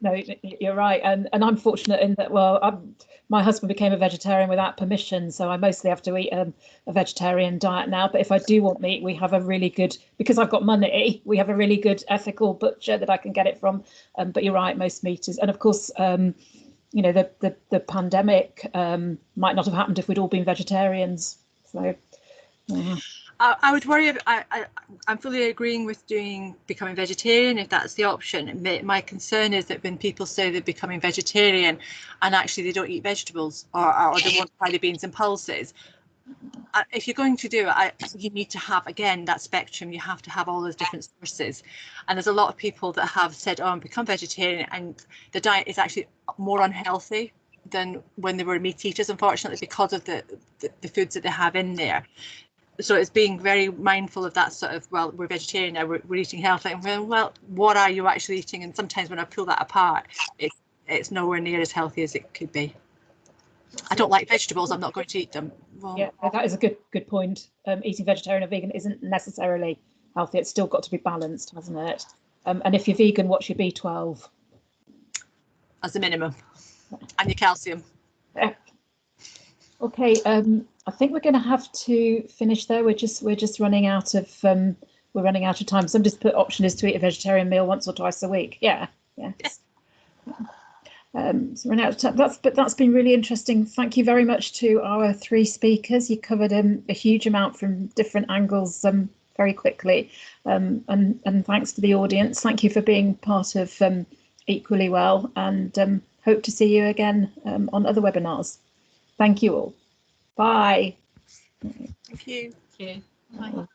Speaker 1: No, you're right, and I'm fortunate in that. Well, my husband became a vegetarian without permission, so I mostly have to eat a vegetarian diet now. But if I do want meat, we have a really good, because I've got money, we have a really good ethical butcher that I can get it from. But you're right, most meat is, and of course, you know, the pandemic might not have happened if we'd all been vegetarians. So. Yeah.
Speaker 5: I would worry. I'm fully agreeing with becoming vegetarian if that's the option. My concern is that when people say they're becoming vegetarian and actually they don't eat vegetables or they want highly beans and pulses. If you're going to do it, you need to have, again, that spectrum. You have to have all those different sources. And there's a lot of people that have said, oh, I'm become vegetarian, and the diet is actually more unhealthy than when they were meat eaters, unfortunately, because of the foods that they have in there. So it's being very mindful of that sort of, well, we're vegetarian now, we're eating healthy, and well, what are you actually eating? And sometimes when I pull that apart, it's nowhere near as healthy as it could be. I don't like vegetables, I'm not going to eat them. Well,
Speaker 1: yeah, that is a good point. Eating vegetarian or vegan isn't necessarily healthy. It's still got to be balanced, hasn't it? And if you're vegan, what's your B12?
Speaker 5: As a minimum, and your calcium.
Speaker 1: Yeah. Okay, I think we're going to have to finish there. We're just running out of running out of time. Some just put option is to eat a vegetarian meal once or twice a week. Yeah. So running out of time. That's been really interesting. Thank you very much to our 3 speakers. You covered a huge amount from different angles very quickly. And thanks to the audience. Thank you for being part of Equally Well, and hope to see you again on other webinars. Thank you all. Bye.
Speaker 5: Thank you.
Speaker 2: Bye.